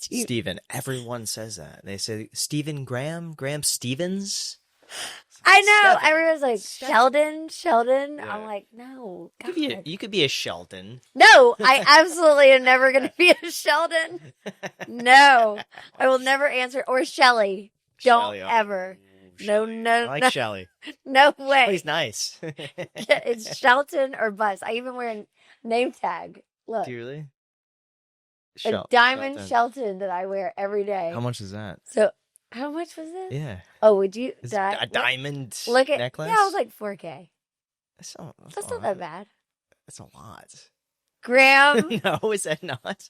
Stephen. Everyone says that. They say Stephen Graham Stevens. I know. Stephen. Everyone's like, Sheldon. Yeah. I'm like, no. You could be a Shelton. No, I absolutely am never going to be a Sheldon. No, I will never answer. Or Shelly. Don't ever. No. I like Shelly. No way. He's nice. It's Shelton or Buzz. I even wear a name tag. Look. Do you really? A diamond Shelton that I wear every day. How much is that? So, how much was this? Yeah. Oh, would you? A diamond necklace? Yeah, I was like $4K. That's not that bad. That's a lot. Graham? No, is that not?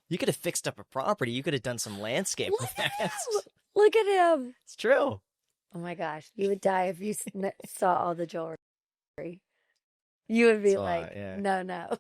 You could have fixed up a property. You could have done some landscape with that. Look at him. It's true. Oh my gosh. You would die if you saw all the jewelry. You would be no.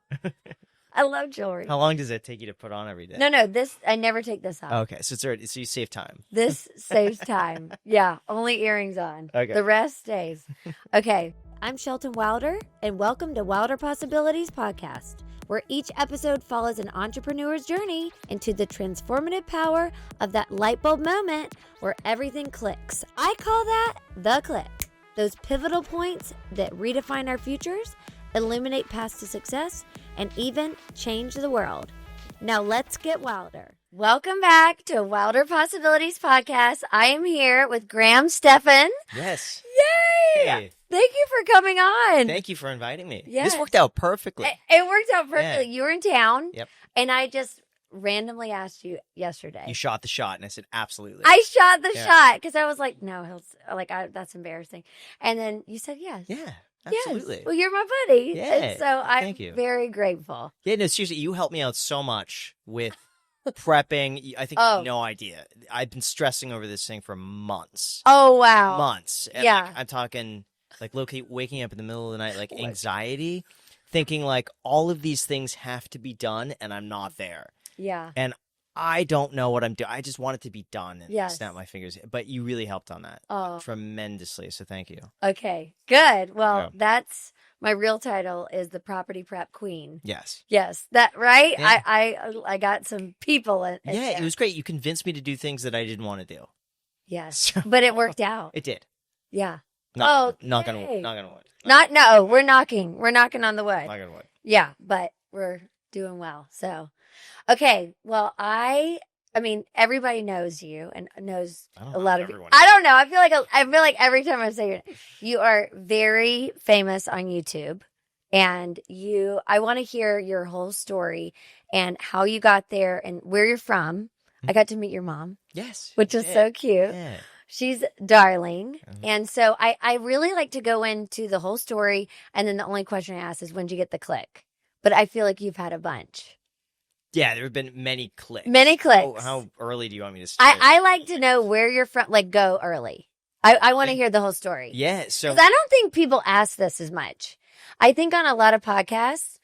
I love jewelry. How long does it take you to put on every day? No. I never take this off. Okay, so you save time. This saves time. Yeah, only earrings on. Okay. The rest stays. Okay. I'm Shelton Wilder, and welcome to Wilder Possibilities Podcast, where each episode follows an entrepreneur's journey into the transformative power of that light bulb moment where everything clicks. I call that the click. Those pivotal points that redefine our futures, illuminate paths to success, and even change the world. Now let's get wilder. Welcome back to Wilder Possibilities Podcast. I am here with Graham Stephan. Yes. Yay! Hey. Thank you for coming on. Thank you for inviting me. Yeah. This worked out perfectly. It worked out perfectly. Yeah. You were in town. Yep. And I just randomly asked you yesterday. You shot the shot, and I said, absolutely. I shot the shot because I was like, no, that's embarrassing. And then you said yes. Yeah. Absolutely. Yes. Well, you're my buddy. Yeah. And so I'm Thank you. very grateful. Yeah, no, seriously, you helped me out so much with prepping. I think you have no idea. I've been stressing over this thing for months. Oh, wow. Months. And yeah. I'm talking like waking up in the middle of the night, like anxiety, thinking like all of these things have to be done and I'm not there. Yeah. And I don't know what I'm doing. I just want it to be done and snap my fingers. But you really helped on that tremendously. So thank you. Okay, good. Well, that's my real title is the Property Prep Queen. Yes. Yes. That right? Yeah. I got some people. Yeah, it was great. You convinced me to do things that I didn't want to do. Yes. But it worked out. It did. Yeah. Not gonna wood. We're knocking. We're knocking on the wood. Not gonna wood. Yeah, but we're doing well. So, okay. Well, I mean, everybody knows you and knows a lot of people. I don't know. I feel like every time I say your name, you are very famous on YouTube, and I want to hear your whole story and how you got there and where you're from. I got to meet your mom. Yes. Which is so cute. Yeah. She's darling. And so I really like to go into the whole story. And then the only question I ask is, when did you get the click? But I feel like you've had a bunch. Yeah, there have been many clicks. Many clicks. Oh, how early do you want me to start? I like to know where you're from. Like, go early. I want to hear the whole story. Yeah. So 'cause I don't think people ask this as much. I think on a lot of podcasts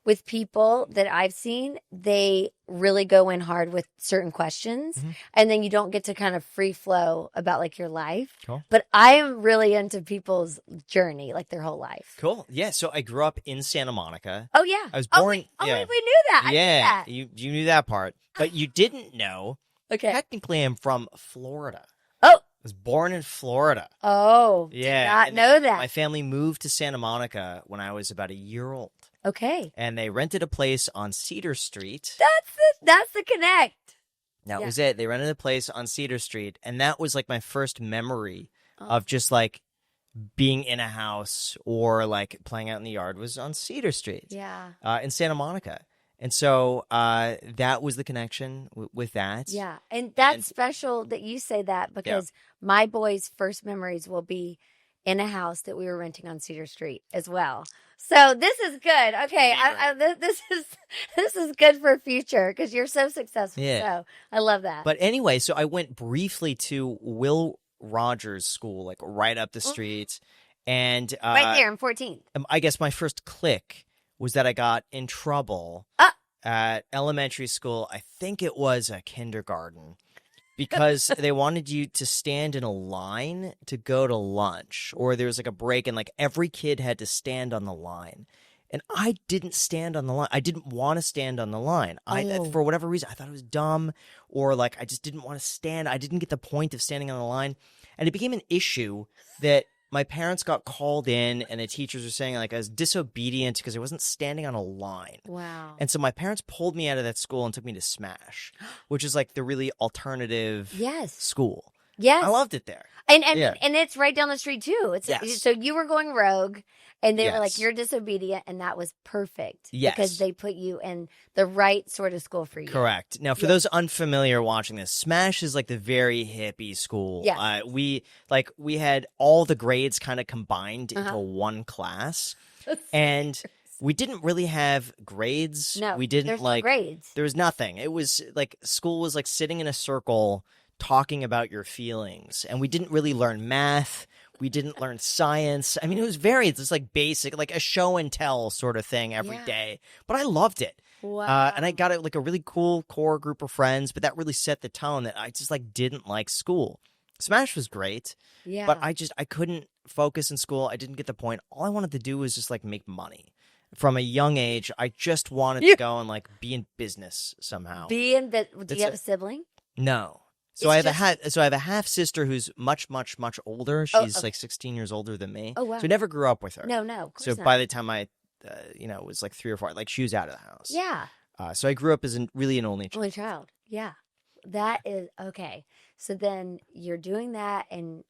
with people that I've seen, they really go in hard with certain questions, and then you don't get to kind of free flow about like your life. Cool. But I am really into people's journey, like their whole life. Cool. Yeah. So I grew up in Santa Monica. Oh yeah. I was born. We knew that. I knew that. You knew that part, but you didn't know. Okay. Technically, I'm from Florida. Oh. I was born in Florida. Oh. Yeah. Did not know that. My family moved to Santa Monica when I was about a year old. Okay. And they rented a place on Cedar Street. That's the connect. That was it. They rented a place on Cedar Street, and that was like my first memory of just like being in a house or like playing out in the yard was on Cedar Street. Yeah. In Santa Monica. And so that was the connection with that. Yeah. And that's special that you say that because my boys' first memories will be in a house that we were renting on Cedar Street as well. So this is good. Okay, this is good for future because you're so successful. Yeah. So I love that. But anyway, so I went briefly to Will Rogers School, like right up the street, and right there in 14th. I guess my first click was that I got in trouble at elementary school. I think it was a kindergarten. Because they wanted you to stand in a line to go to lunch, or there was like a break and like every kid had to stand on the line. And I didn't stand on the line. I didn't want to stand on the line. For whatever reason, I thought it was dumb, or like I just didn't want to stand. I didn't get the point of standing on the line. And it became an issue that my parents got called in, and the teachers were saying like I was disobedient because I wasn't standing on a line. Wow. And so my parents pulled me out of that school and took me to Smash, which is like the really alternative school. Yes. I loved it there. And it's right down the street too. Yes. So you were going rogue, and they were like, you're disobedient, and that was perfect. Yes. Because they put you in the right sort of school for you. Correct. Now, for those unfamiliar watching this, Smash is like the very hippie school. Yeah. We had all the grades kind of combined into one class. And we didn't really have grades. No, we didn't there's no grades. There was nothing. It was like school was like sitting in a circle talking about your feelings. And we didn't really learn math. We didn't learn science. I mean, it was it's like basic, like a show and tell sort of thing every day. But I loved it. Wow. And I got like a really cool core group of friends, but that really set the tone that I just like didn't like school. Smash was great, but I couldn't focus in school. I didn't get the point. All I wanted to do was just like make money. From a young age, I just wanted to go and like be in business somehow. Do you have a sibling? No. So I have a half sister who's much, much, much older. She's like 16 years older than me. Oh wow! So I never grew up with her. No, of course so not. by the time I, was like 3 or 4, like she was out of the house. Yeah. So I grew up as really an only child. Only child. Yeah. That is okay. So then you're doing that, and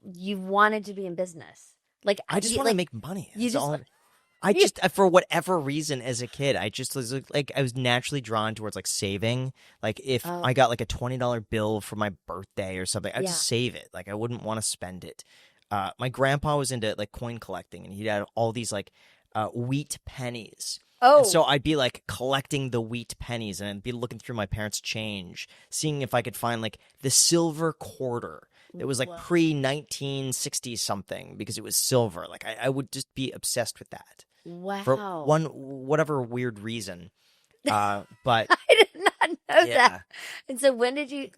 you wanted to be in business. Like I just want to make money. For whatever reason, as a kid, I just was like, I was naturally drawn towards like saving. Like if I got like a $20 bill for my birthday or something, I'd just save it. Like I wouldn't want to spend it. My grandpa was into like coin collecting, and he had all these like wheat pennies. Oh. And so I'd be like collecting the wheat pennies, and I'd be looking through my parents' change, seeing if I could find like the silver quarter that was like pre-1960 something, because it was silver. Like I would just be obsessed with that. Wow. For whatever weird reason. But I did not know that. And so when did you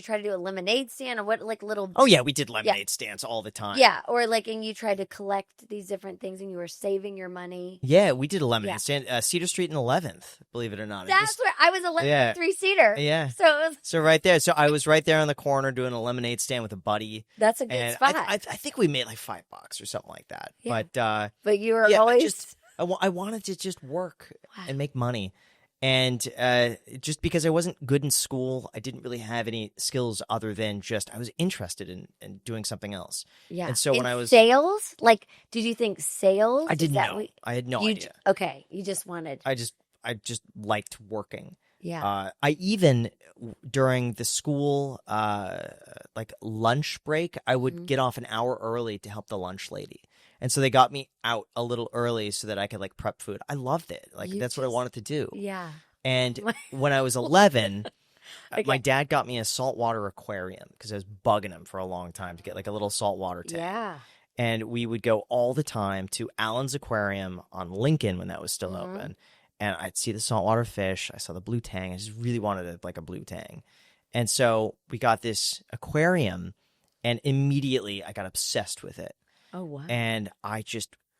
try to do a lemonade stand, or what, like little? Oh yeah, we did lemonade stands all the time. Yeah, or like, and you tried to collect these different things, and you were saving your money. Yeah, we did a lemonade stand, Cedar Street and 11th, believe it or not. That's where I was a 3-seater. Yeah. So right there. So I was right there on the corner doing a lemonade stand with a buddy. That's a good spot. I think we made like $5 or something like that. Yeah. But you were always. I wanted to just work and make money. And just because I wasn't good in school, I didn't really have any skills other than just I was interested in doing something else. Yeah. And so when I was sales, like, did you think sales? I didn't know. I had no idea. Okay, you just wanted. I just liked working. Yeah. I even during the school like lunch break, I would get off an hour early to help the lunch lady. And so they got me out a little early so that I could like prep food. I loved it. Like that's what I wanted to do. Yeah. And when I was 11, my dad got me a saltwater aquarium because I was bugging him for a long time to get like a little saltwater tank. Yeah. And we would go all the time to Allen's Aquarium on Lincoln when that was still open. And I'd see the saltwater fish. I saw the blue tang. I just really wanted like a blue tang. And so we got this aquarium, and immediately I got obsessed with it. Oh, wow. And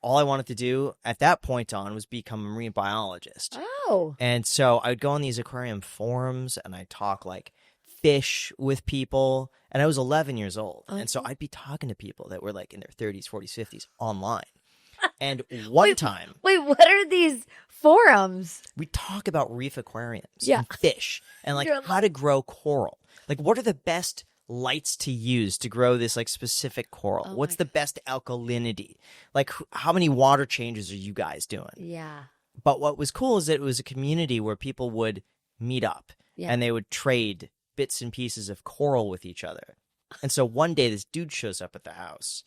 all I wanted to do at that point on was become a marine biologist. Oh. And so I would go on these aquarium forums, and I'd talk like fish with people. And I was 11 years old. And so I'd be talking to people that were like in their 30s, 40s, 50s online. And one time. Wait, what are these forums? We talk about reef aquariums and fish and like how to grow coral. Like what are the best lights to use to grow this like specific coral? What's the best alkalinity? Like how many water changes are you guys doing? Yeah. But what was cool is that it was a community where people would meet up and they would trade bits and pieces of coral with each other. And so one day this dude shows up at the house.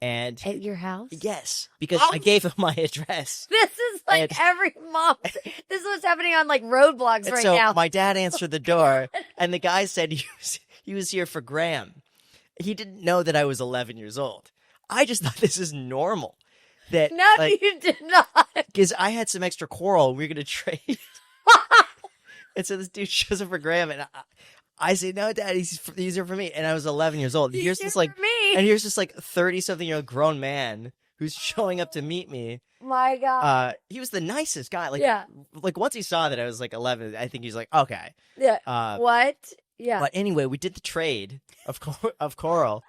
And at your house? Yes, because I gave him my address. This is like every mom. This is what's happening on like roadblocks right now. So my dad answered the door, and the guy said he was here for Graham. He didn't know that I was 11 years old. I just thought this is normal. No, you did not. Because I had some extra coral, and we were going to trade. And so this dude shows up for Graham, and I say, no, Dad, these are for me. And I was 11 years old. Here's this 30-something-year-old grown man who's showing up to meet me. my God. He was the nicest guy. Like, Yeah. like once he saw that I was like 11, I think he's like, okay. Yeah. What? Yeah. But anyway, we did the trade of coral,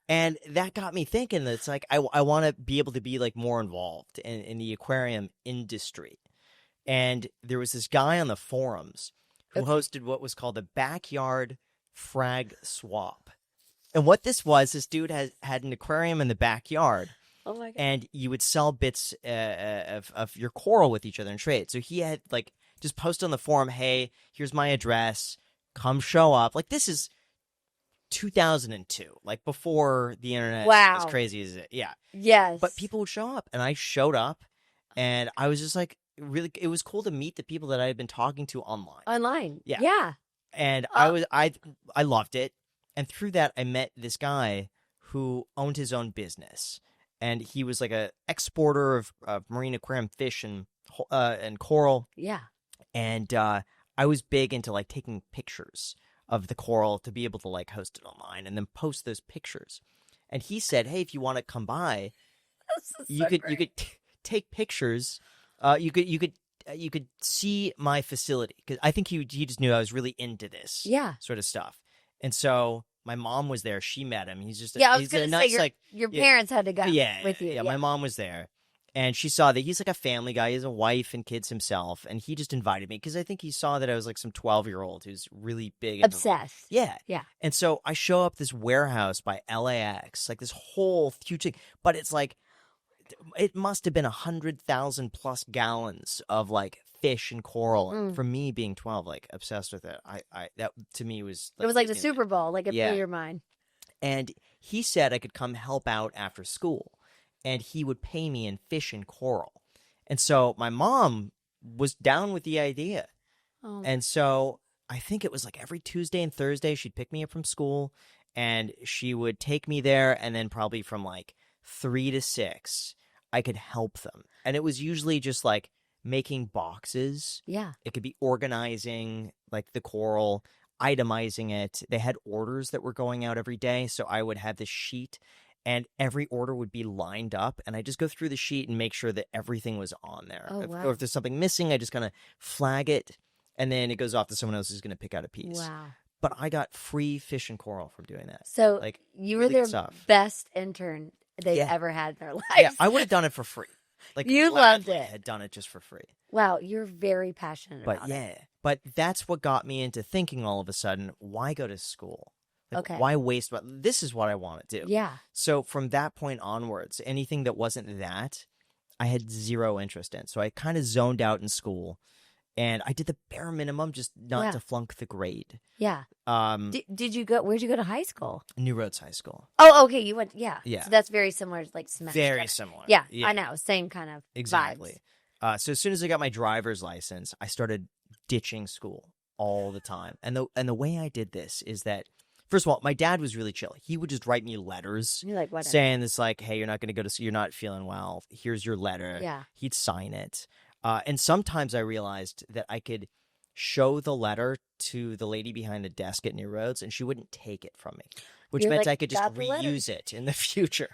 and that got me thinking that it's like I want to be able to be like more involved in the aquarium industry. And there was this guy on the forums who hosted what was called the Backyard Frag Swap. And what this was, this dude had an aquarium in the backyard. Oh my God. And you would sell bits of your coral with each other and trade. So he had like just post on the forum, hey, here's my address, come show up. Like this is 2002, like before the internet, as crazy as it. Yeah. Yes. But people would show up, and I showed up, and I was just like, really, it was cool to meet the people that I had been talking to online. Online. Yeah. Yeah. And I loved it. And through that, I met this guy who owned his own business. And he was like a exporter of marine aquarium fish and coral. Yeah. And I was big into like taking pictures of the coral to be able to like host it online and then post those pictures. And he said, hey, if you want to come by, you could take pictures. You could see my facility, because I think he just knew I was really into this sort of stuff. And so my mom was there. She met him. He's just I was going to say your parents had to go with you. Yeah, my mom was there. And she saw that he's like a family guy. He has a wife and kids himself. And he just invited me because I think he saw that I was like some 12-year-old who's really big. Obsessed. Yeah. Yeah. And so I show up this warehouse by LAX, like this whole huge thing. But it's like, it must have been 100,000 plus gallons of like fish and coral. And for me being 12, like obsessed with it, I that to me was like, it was like the Super Bowl, like it blew your mind. And he said I could come help out after school, and he would pay me in fish and coral. And so my mom was down with the idea. Oh. And so I think it was like every Tuesday and Thursday she'd pick me up from school, and she would take me there, and then probably from like 3 to 6 I could help them. And it was usually just like making boxes. Yeah. It could be organizing like the coral, itemizing it. They had orders that were going out every day, so I would have this sheet, and every order would be lined up, and I just go through the sheet and make sure that everything was on there. Oh, wow. Or if there's something missing, I just kind of flag it, and then it goes off to someone else who's going to pick out a piece. Wow. But I got free fish and coral from doing that. So like, you were their best intern they've ever had in their life. Yeah, I would have done it for free. Like, you loved it. I had done it just for free. Wow, you're very passionate about it. But that's what got me into thinking all of a sudden, why go to school? Like, why waste? This is what I want to do. Yeah. So from that point onwards, anything that wasn't that, I had zero interest in. So I kind of zoned out in school, and I did the bare minimum just not to flunk the grade. Yeah. Did you go? Where'd you go to high school? New Roads High School. Oh, okay. You went. Yeah. Yeah. So that's very similar, like semester. Very similar. Yeah, I know. Same kind of exactly. Vibes. So as soon as I got my driver's license, I started ditching school all the time. And the way I did this is that, first of all, my dad was really chill. He would just write me letters. You're like, whatever. Saying this like, hey, you're not going to go to school. You're not feeling well. Here's your letter. Yeah. He'd sign it. And sometimes I realized that I could show the letter to the lady behind the desk at New Roads, and she wouldn't take it from me, which meant I could just reuse it in the future.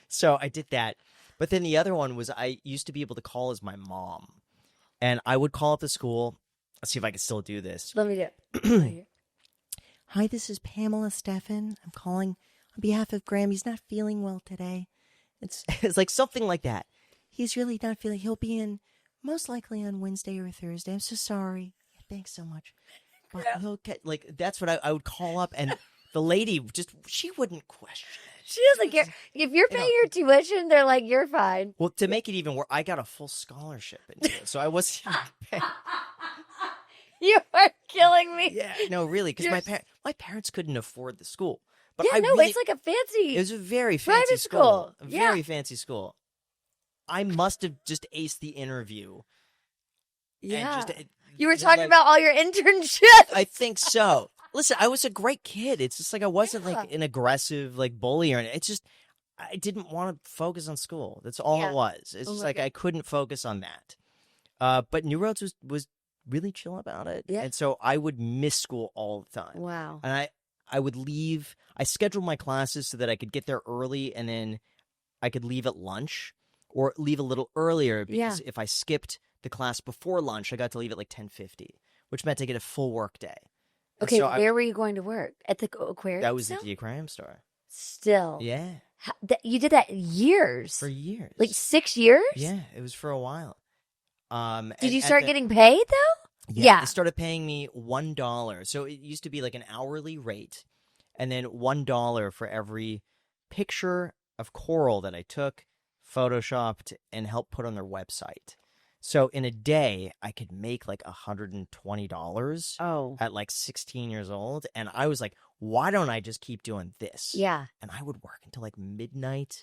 So I did that. But then the other one was I used to be able to call as my mom. And I would call up the school. Let's see if I can still do this. Let me do it. Hi, this is Pamela Stephan. I'm calling on behalf of Graham. He's not feeling well today. It's like something like that. He's really not feeling. He'll be in most likely on Wednesday or Thursday. I'm so sorry. Yeah, thanks so much. But he'll get, like, that's what I would call up, and the lady she wouldn't question it. She doesn't care. If you're paying your tuition, they're like, you're fine. Well, to make it even worse, I got a full scholarship into it, so I wasn't paying. You are killing me. Yeah, no, really, because my parents couldn't afford the school. But it's like a fancy. It was a very fancy private school. A very fancy school. I must have just aced the interview. Yeah. You were talking about all your internships. I think so. Listen, I was a great kid. It's just like I wasn't like an aggressive like bully or anything. It's just I didn't want to focus on school. That's all it was. It's just like I couldn't focus on that. But New Roads was really chill about it. Yeah. And so I would miss school all the time. Wow. And I would leave. I scheduled my classes so that I could get there early, and then I could leave at lunch. or leave a little earlier because if I skipped the class before lunch, I got to leave at like 10:50, which meant I get a full work day. And Okay, so where were you going to work? At the aquarium? That was at the aquarium store. Still. Yeah. You did that years? For years. Like 6 years? Yeah, it was for a while. Did you start getting paid, though? Yeah. They started paying me $1. So it used to be like an hourly rate, and then $1 for every picture of coral that I took, photoshopped, and helped put on their website. So in a day, I could make like $120 at like 16 years old. And I was like, why don't I just keep doing this? Yeah. And I would work until like midnight.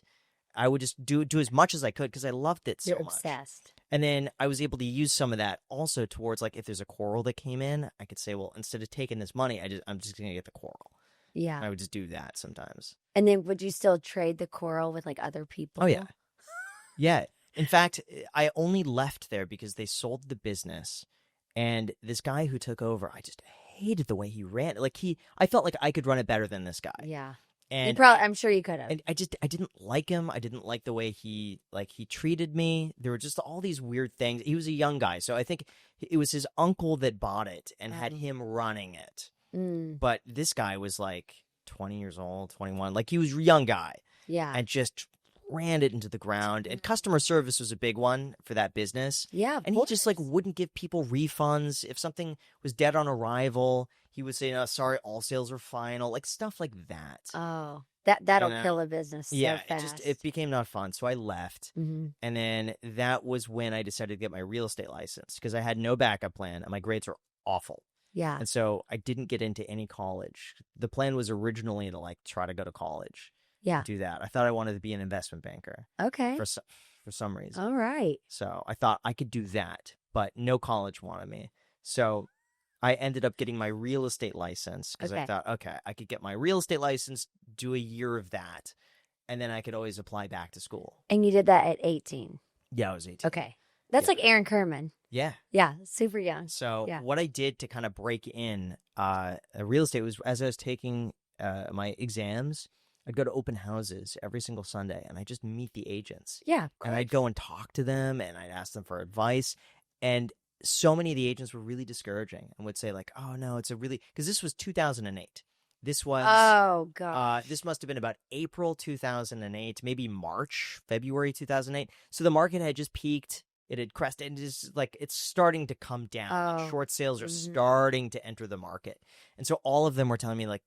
I would just do as much as I could because I loved it so much. You're obsessed. And then I was able to use some of that also towards like if there's a coral that came in, I could say, well, instead of taking this money, I'm just going to get the coral. Yeah. And I would just do that sometimes. And then would you still trade the coral with like other people? Oh, yeah. Yeah. In fact, I only left there because they sold the business, and this guy who took over, I just hated the way he ran. Like I felt like I could run it better than this guy. Yeah. And I'm sure you could have. And I didn't like him. I didn't like the way he treated me. There were just all these weird things. He was a young guy, so I think it was his uncle that bought it and had him running it. But this guy was like 20 years old, 21. Like he was a young guy. Yeah. And just ran it into the ground. And customer service was a big one for that business. Yeah. And he just like wouldn't give people refunds. If something was dead on arrival, he would say, "No, sorry, all sales are final." Like stuff like that. Oh, that'll kill a business so fast. It became not fun. So I left. Mm-hmm. And then that was when I decided to get my real estate license because I had no backup plan and my grades were awful. Yeah. And so I didn't get into any college. The plan was originally to like try to go to college. Yeah. Do that. I thought I wanted to be an investment banker. Okay. For some reason. All right. So I thought I could do that, but no college wanted me. So I ended up getting my real estate license because I thought, okay, I could get my real estate license, do a year of that, and then I could always apply back to school. And you did that at 18? Yeah, I was 18. Okay. That's like Aaron Kerman. Yeah. Yeah, super young. So what I did to kind of break in real estate was as I was taking my exams, I'd go to open houses every single Sunday, and I'd just meet the agents. Yeah, and I'd go and talk to them, and I'd ask them for advice. And so many of the agents were really discouraging and would say, like, oh, no, it's a really – because this was 2008. This was – oh, God. This must have been about April 2008, maybe February 2008. So the market had just peaked. It had crested, and it's starting to come down. Oh. Short sales are starting to enter the market. And so all of them were telling me, like,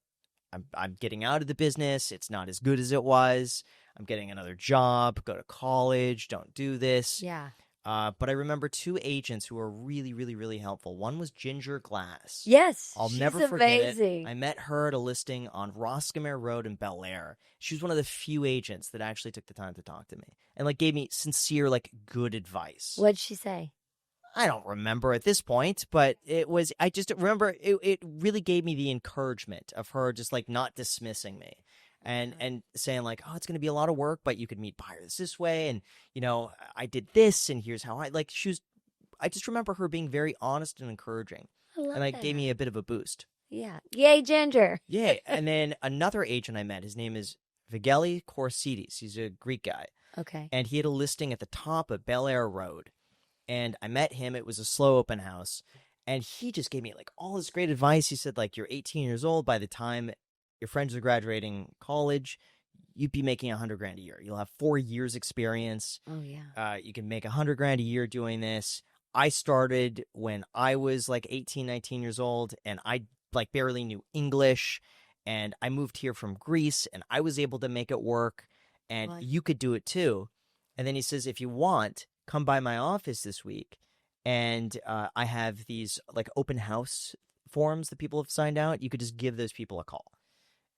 I'm getting out of the business. It's not as good as it was. I'm getting another job. Go to college. Don't do this. Yeah. But I remember two agents who were really, really, really helpful. One was Ginger Glass. Yes. I'll she's never forget amazing. it. I met her at a listing on Roscommare Road in Bel Air. She was one of the few agents that actually took the time to talk to me and like gave me sincere, like good advice. What'd she say? I don't remember at this point, but I just remember it really gave me the encouragement of her just like not dismissing me and saying like, oh, it's going to be a lot of work, but you could meet buyers this way. And, you know, I did this and here's how I just remember her being very honest and encouraging. And it gave me a bit of a boost. Yeah. Yay, Ginger. Yeah. And then another agent I met, his name is Vigeli Korsidis. He's a Greek guy. Okay. And he had a listing at the top of Bel Air Road. And I met him. It was a slow open house. And he just gave me like all this great advice. He said, like, you're 18 years old. By the time your friends are graduating college, you'd be making $100,000 a year. You'll have 4 years experience. Oh, yeah. You can make $100,000 a year doing this. I started when I was like 18, 19 years old, and I like barely knew English. And I moved here from Greece, and I was able to make it work. And you could do it too. And then he says, if you want, come by my office this week, and I have these like open house forms that people have signed out. You could just give those people a call.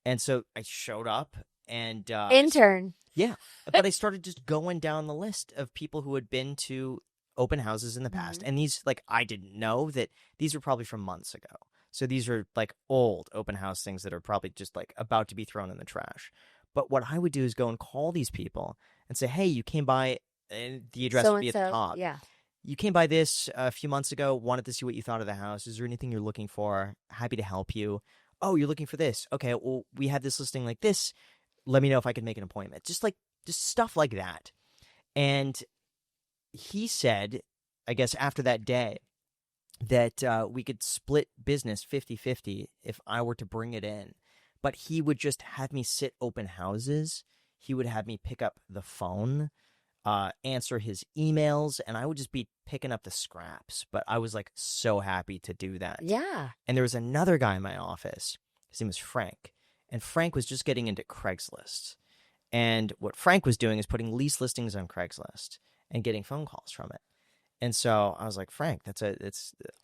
And so I showed up and intern. Yeah, but I started just going down the list of people who had been to open houses in the past, and these like I didn't know that these were probably from months ago. So these are like old open house things that are probably just like about to be thrown in the trash. But what I would do is go and call these people and say, hey, you came by. And the address would be at the top. Yeah. You came by this a few months ago, wanted to see what you thought of the house. Is there anything you're looking for? Happy to help you. Oh, you're looking for this. Okay, well, we have this listing like this. Let me know if I can make an appointment. Just stuff like that. And he said, I guess after that day, that we could split business 50-50 if I were to bring it in. But he would just have me sit open houses. He would have me pick up the phone, answer his emails, and I would just be picking up the scraps. But I was like so happy to do that. Yeah. And there was another guy in my office. His name was Frank. And Frank was just getting into Craigslist. And what Frank was doing is putting lease listings on Craigslist and getting phone calls from it. And so I was like, Frank,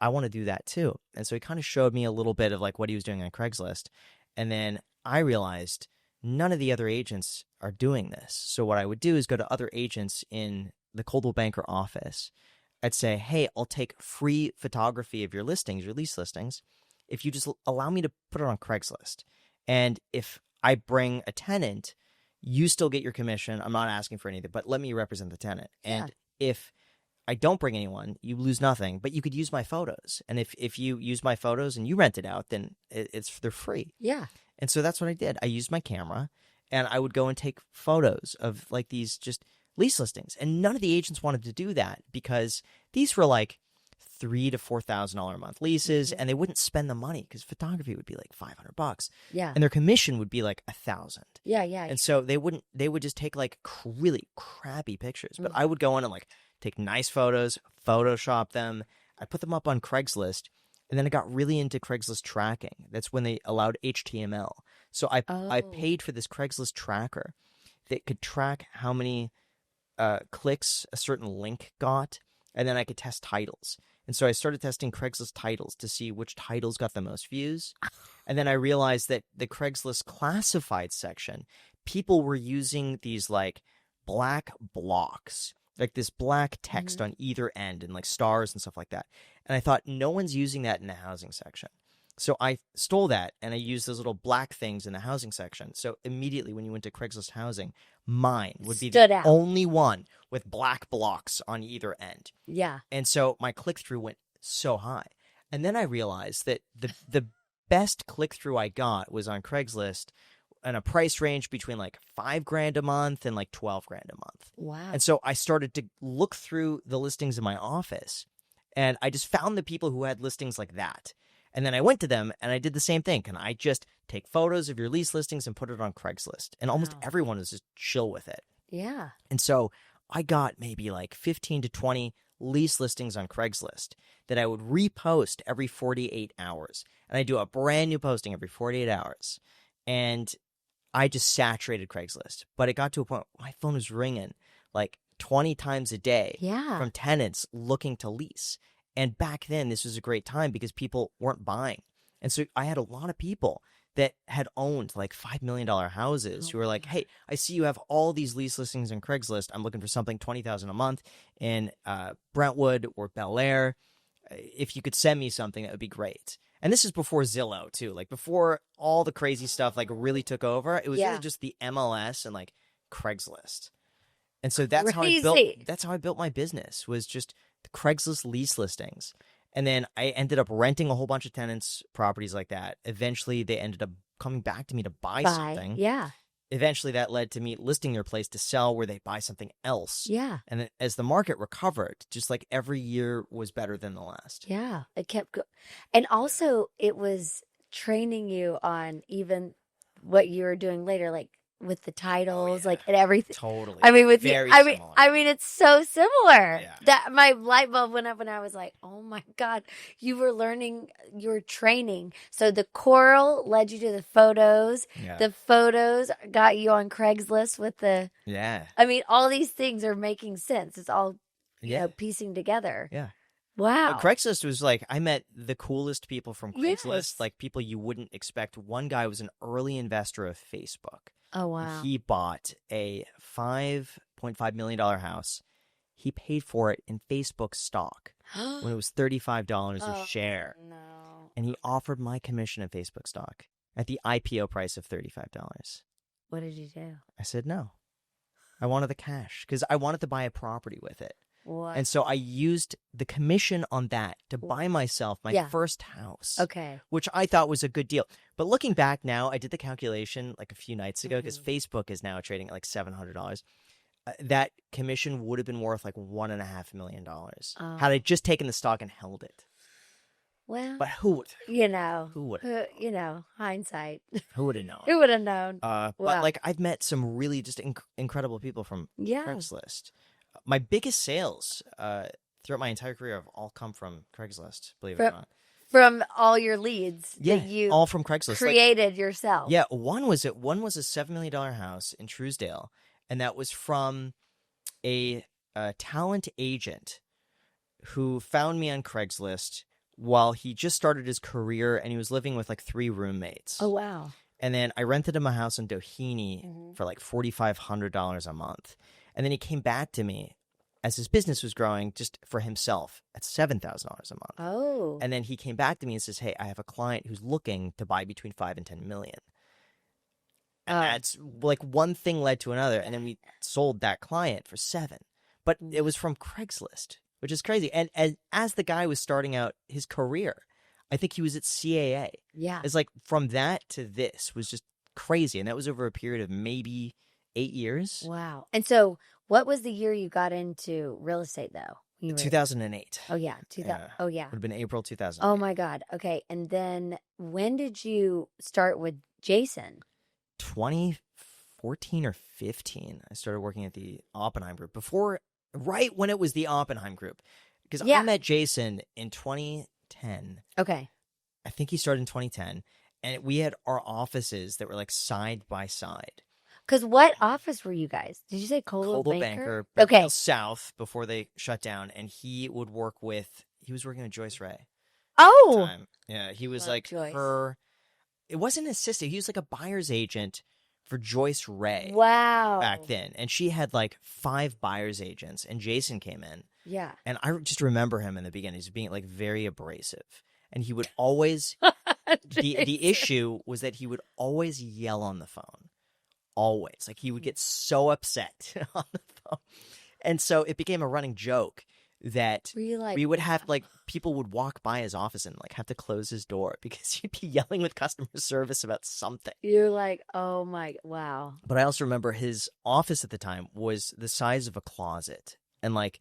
I want to do that too. And so he kind of showed me a little bit of like what he was doing on Craigslist. And then I realized none of the other agents are doing this. So what I would do is go to other agents in the Coldwell Banker office. I'd say, hey, I'll take free photography of your listings, your lease listings, if you just allow me to put it on Craigslist. And if I bring a tenant, you still get your commission. I'm not asking for anything, but let me represent the tenant. Yeah. And if I don't bring anyone, you lose nothing, but you could use my photos. And if you use my photos and you rent it out, then they're free. Yeah. And so that's what I did. I used my camera and I would go and take photos of like these just lease listings. And none of the agents wanted to do that because these were like $3,000 to $4,000 a month leases, and they wouldn't spend the money because photography would be like $500. Yeah. And their commission would be like $1,000. Yeah. Yeah. And so they would just take like really crappy pictures. But I would go in and like take nice photos, Photoshop them. I put them up on Craigslist, and then I got really into Craigslist tracking. That's when they allowed HTML. So I paid for this Craigslist tracker that could track how many clicks a certain link got, and then I could test titles. And so I started testing Craigslist titles to see which titles got the most views. And then I realized that the Craigslist classified section, people were using these like black blocks, like this black text on either end and like stars and stuff like that. And I thought, no one's using that in the housing section. So I stole that and I used those little black things in the housing section. So immediately when you went to Craigslist housing, mine would be the only one with black blocks on either end. Yeah. And so my click-through went so high. And then I realized that the best click-through I got was on Craigslist and a price range between like $5,000 a month and like $12,000 a month. Wow. And so I started to look through the listings in my office, and I just found the people who had listings like that. And then I went to them and I did the same thing. Can I just take photos of your lease listings and put it on Craigslist? And almost everyone was just chill with it. Yeah. And so I got maybe like 15 to 20 lease listings on Craigslist that I would repost every 48 hours. And I do a brand new posting every 48 hours. And I just saturated Craigslist. But it got to a point where my phone was ringing like 20 times a day from tenants looking to lease. And back then, this was a great time because people weren't buying. And so I had a lot of people that had owned like $5 million houses who were like, hey, I see you have all these lease listings on Craigslist. I'm looking for something $20,000 a month in Brentwood or Bel Air. If you could send me something, that would be great. And this is before Zillow, too. Like before all the crazy stuff like really took over, it was really just the MLS and like Craigslist. And so that's how I built my business, was just the Craigslist lease listings. And then I ended up renting a whole bunch of tenants' properties like that. Eventually, they ended up coming back to me to buy something. Yeah. Eventually, that led to me listing their place to sell where they buy something else. Yeah. And then as the market recovered, just like every year was better than the last. Yeah. It kept and also it was training you on even what you were doing later, like with the titles, like and everything. Totally. I mean, similar. I mean, it's so similar. Yeah. That my light bulb went up when I was like, "Oh my God, you were learning, you were training." So the coral led you to the photos. Yeah. The photos got you on Craigslist with the. Yeah. I mean, all these things are making sense. It's all, you know, piecing together. Yeah. Wow. Craigslist was like, I met the coolest people from Craigslist, Yes. like people you wouldn't expect. One guy was an early investor of Facebook. Oh, wow. He bought a $5.5 million house. He paid for it in Facebook stock when it was $35 a share. No. And he offered my commission in Facebook stock at the IPO price of $35. What did you do? I said no. I wanted the cash because I wanted to buy a property with it. What? And so I used the commission on that to buy myself my first house. Okay. Which I thought was a good deal. But looking back now, I did the calculation like a few nights ago because Facebook is now trading at like $700. that commission would have been worth like $1.5 million had I Oh. just taken the stock and held it. Well, But who would? Who would? hindsight. Who would have known? Who would have known? But Wow. like I've met some really just incredible people from Yeah. Craigslist. My biggest sales throughout my entire career have all come from Craigslist. Believe it or not. From all your leads that you all from Craigslist. created yourself. Yeah, one was a $7 million house in Truesdale, and that was from a talent agent who found me on Craigslist while he just started his career, and he was living with like 3 roommates. Oh, wow. And then I rented him a house in Doheny for like $4,500 a month, and then he came back to me as his business was growing just for himself at $7,000 a month. Oh. And then he came back to me and says, "Hey, I have a client who's looking to buy between 5 and 10 million." And that's like one thing led to another, and then we sold that client for 7. But it was from Craigslist, which is crazy. And as the guy was starting out his career, I think he was at CAA. Yeah. It's like from that to this was just crazy, and that was over a period of maybe 8 years. Wow. And so, what was the year you got into real estate, though? 2008. Oh, yeah. 2000. Oh, yeah. Would have been April 2000. Oh, my God. Okay. And then when did you start with Jason? 2014 or 15. I started working at the Oppenheim Group right when it was the Oppenheim Group. Because I met Jason in 2010. Okay. I think he started in 2010. And we had our offices that were like side by side. Because what office were you guys? Did you say Coldwell Banker Banker? Beverly Hills South before they shut down. And he was working with Joyce Ray. Oh. Yeah, he was Love like Joyce. it wasn't an assistant. He was like a buyer's agent for Joyce Ray. Wow. Back then. And she had like 5 buyer's agents, and Jason came in. Yeah. And I just remember him in the beginning. He's being like very abrasive. And he would always the issue was that he would always yell on the phone. Always. Like he would get so upset on the phone. And so it became a running joke that we would have like people would walk by his office and like have to close his door because he'd be yelling with customer service about something. You're like, oh my, wow. But I also remember his office at the time was the size of a closet. And like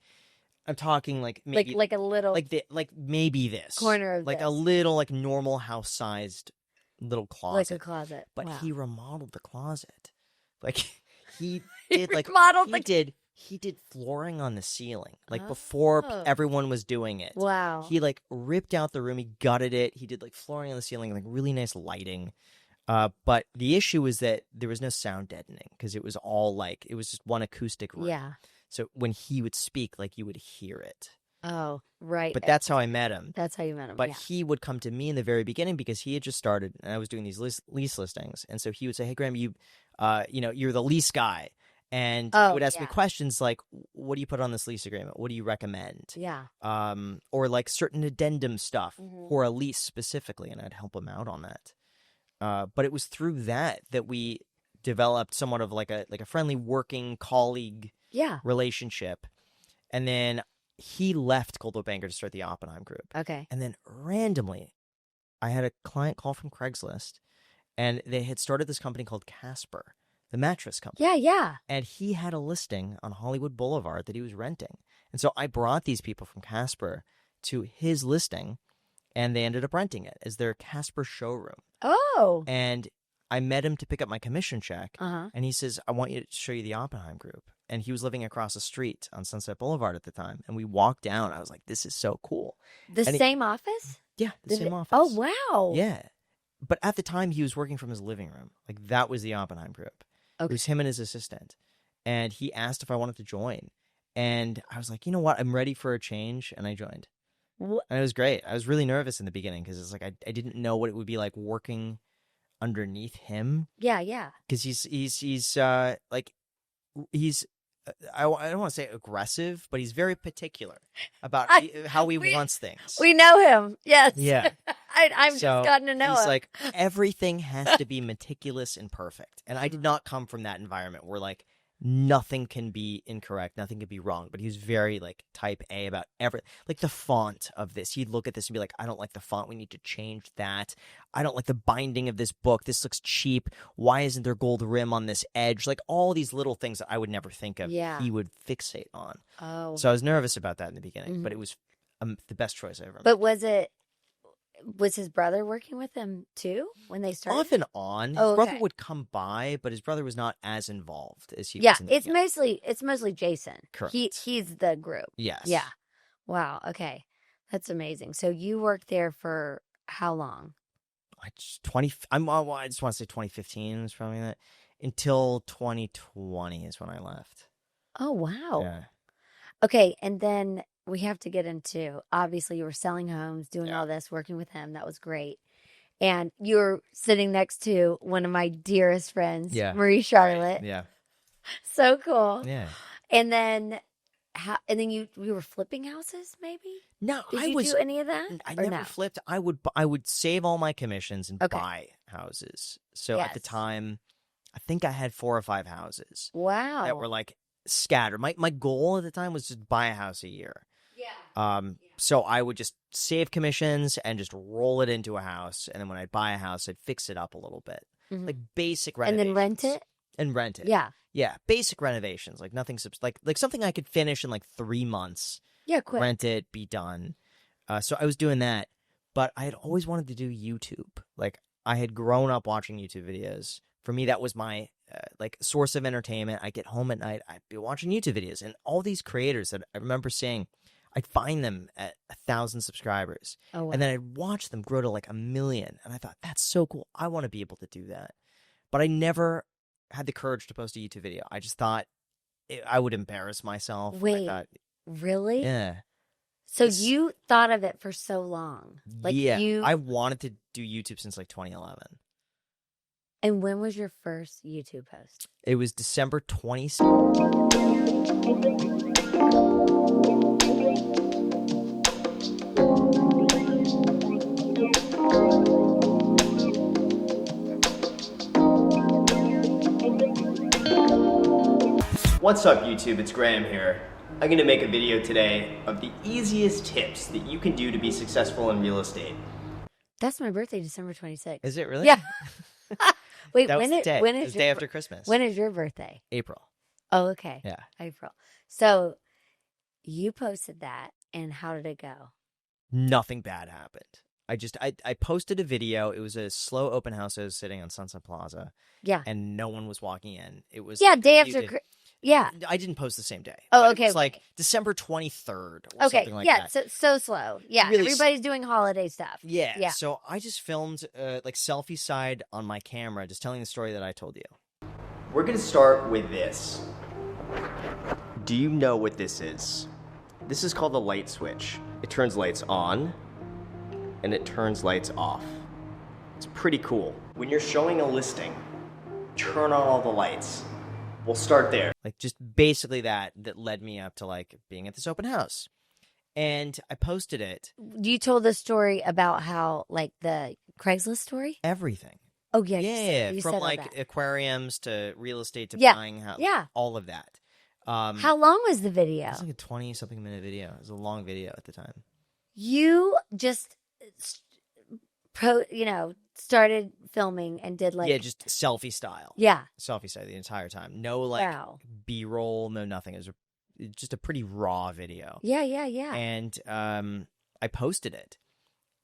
I'm talking like maybe like a little like maybe this corner of like this. a little like normal house sized little closet. Like a closet. But wow. he remodeled the closet. Like he did like he did flooring on the ceiling like before everyone was doing it. Wow. He like ripped out the room, he gutted it, he did like flooring on the ceiling, like really nice lighting. But the issue was that there was no sound deadening because it was all like it was just one acoustic room. Yeah. So when he would speak, like you would hear it. Oh, right. But that's how I met him. That's how you met him. But he would come to me in the very beginning because he had just started and I was doing these lease listings. And so he would say, "Hey, Graham, you're the lease guy." And he would ask me questions like, "What do you put on this lease agreement? What do you recommend?" Yeah. Or like certain addendum stuff for a lease specifically. And I'd help him out on that. But it was through that we developed somewhat of like a friendly working colleague relationship. And then he left Coldwell Banker to start the Oppenheim Group. Okay. And then randomly, I had a client call from Craigslist, and they had started this company called Casper, the mattress company. Yeah, yeah. And he had a listing on Hollywood Boulevard that he was renting. And so I brought these people from Casper to his listing, and they ended up renting it as their Casper showroom. Oh. And I met him to pick up my commission check, Uh-huh. and he says, "I want you to show you the Oppenheim Group." And he was living across the street on Sunset Boulevard at the time. And we walked down. I was like, "This is so cool." The same office? Yeah, the same office. Oh, wow. Yeah. But at the time, he was working from his living room. Like, that was the Oppenheim Group. Okay. It was him and his assistant. And he asked if I wanted to join. And I was like, you know what? I'm ready for a change. And I joined. And it was great. I was really nervous in the beginning because it's like I didn't know what it would be like working underneath him. Yeah, yeah. Because he's I don't want to say aggressive, but he's very particular about how he wants things. We know him. Yes. Yeah. I've just gotten to know him. He's like, everything has to be meticulous and perfect. And I did not come from that environment where like nothing can be incorrect, nothing can be wrong. But he was very like type A about everything. Like the font of this, he'd look at this and be like, I don't like the font, we need to change that. I don't like the binding of this book, this looks cheap, why isn't there gold rim on this edge? Like all these little things that I would never think of, he would fixate on. So I was nervous about that in the beginning, but it was the best choice I ever made. But was his brother working with him too when they started? Off and on. His brother would come by, but his brother was not as involved as he was. Yeah, it's mostly Jason. Correct. He's the group. Yes. Yeah. Wow. Okay. That's amazing. So you worked there for how long? I just want to say 2015 is probably that. Until 2020 is when I left. Oh, wow. Yeah. Okay, and then we have to get into, obviously you were selling homes, doing all this, working with him. That was great. And you were sitting next to one of my dearest friends, Marie Charlotte. Yeah. So cool. Yeah. And then you were flipping houses, maybe? No, Did you do any of that? I never flipped. I would save all my commissions and buy houses. So at the time, I think I had 4 or 5 houses. Wow. That were like scattered. My goal at the time was just buy a house a year. Yeah. So I would just save commissions and just roll it into a house, and then when I'd buy a house, I'd fix it up a little bit, like basic renovations, and then rent it. And rent it. Yeah. Yeah, basic renovations, like nothing like something I could finish in like 3 months. Yeah, quick. Rent it, be done. So I was doing that, but I had always wanted to do YouTube. Like I had grown up watching YouTube videos. For me, that was my like source of entertainment. I get home at night, I'd be watching YouTube videos, and all these creators that I remember seeing, I'd find them at 1,000 subscribers, and then I'd watch them grow to like 1 million, and I thought, that's so cool. I want to be able to do that, but I never had the courage to post a YouTube video. I just thought I would embarrass myself. Wait, really? Yeah. So you thought of it for so long. Like I wanted to do YouTube since like 2011. And when was your first YouTube post? It was December 20th. What's up, YouTube? It's Graham here. I'm going to make a video today of the easiest tips that you can do to be successful in real estate. That's my birthday, December 26th. Is it really? Yeah. Wait, that when was is the day after Christmas? When is your birthday? April. Oh, okay. Yeah. April. So you posted that, and how did it go? Nothing bad happened. I posted a video. It was a slow open house. I was sitting on Sunset Plaza. Yeah. And no one was walking in. It was day after. Yeah. I didn't post the same day. Oh, okay. It was like December 23rd or something like that. Yeah, so slow. Yeah, really everybody's doing holiday stuff. Yeah. So I just filmed like selfie side on my camera, just telling the story that I told you. We're going to start with this. Do you know what this is? This is called the light switch. It turns lights on and it turns lights off. It's pretty cool. When you're showing a listing, turn on all the lights. We'll start there. Like just basically that led me up to like being at this open house. And I posted it. You told the story about how like the Craigslist story? Everything. Oh yeah. Yeah. From like aquariums to real estate to buying house. Yeah. All of that. How long was the video? It was like a 20-something minute video. It was a long video at the time. You just started filming and did like... Yeah, just selfie style. Yeah. Selfie style the entire time. No like B-roll, no nothing. It was just a pretty raw video. Yeah. And I posted it.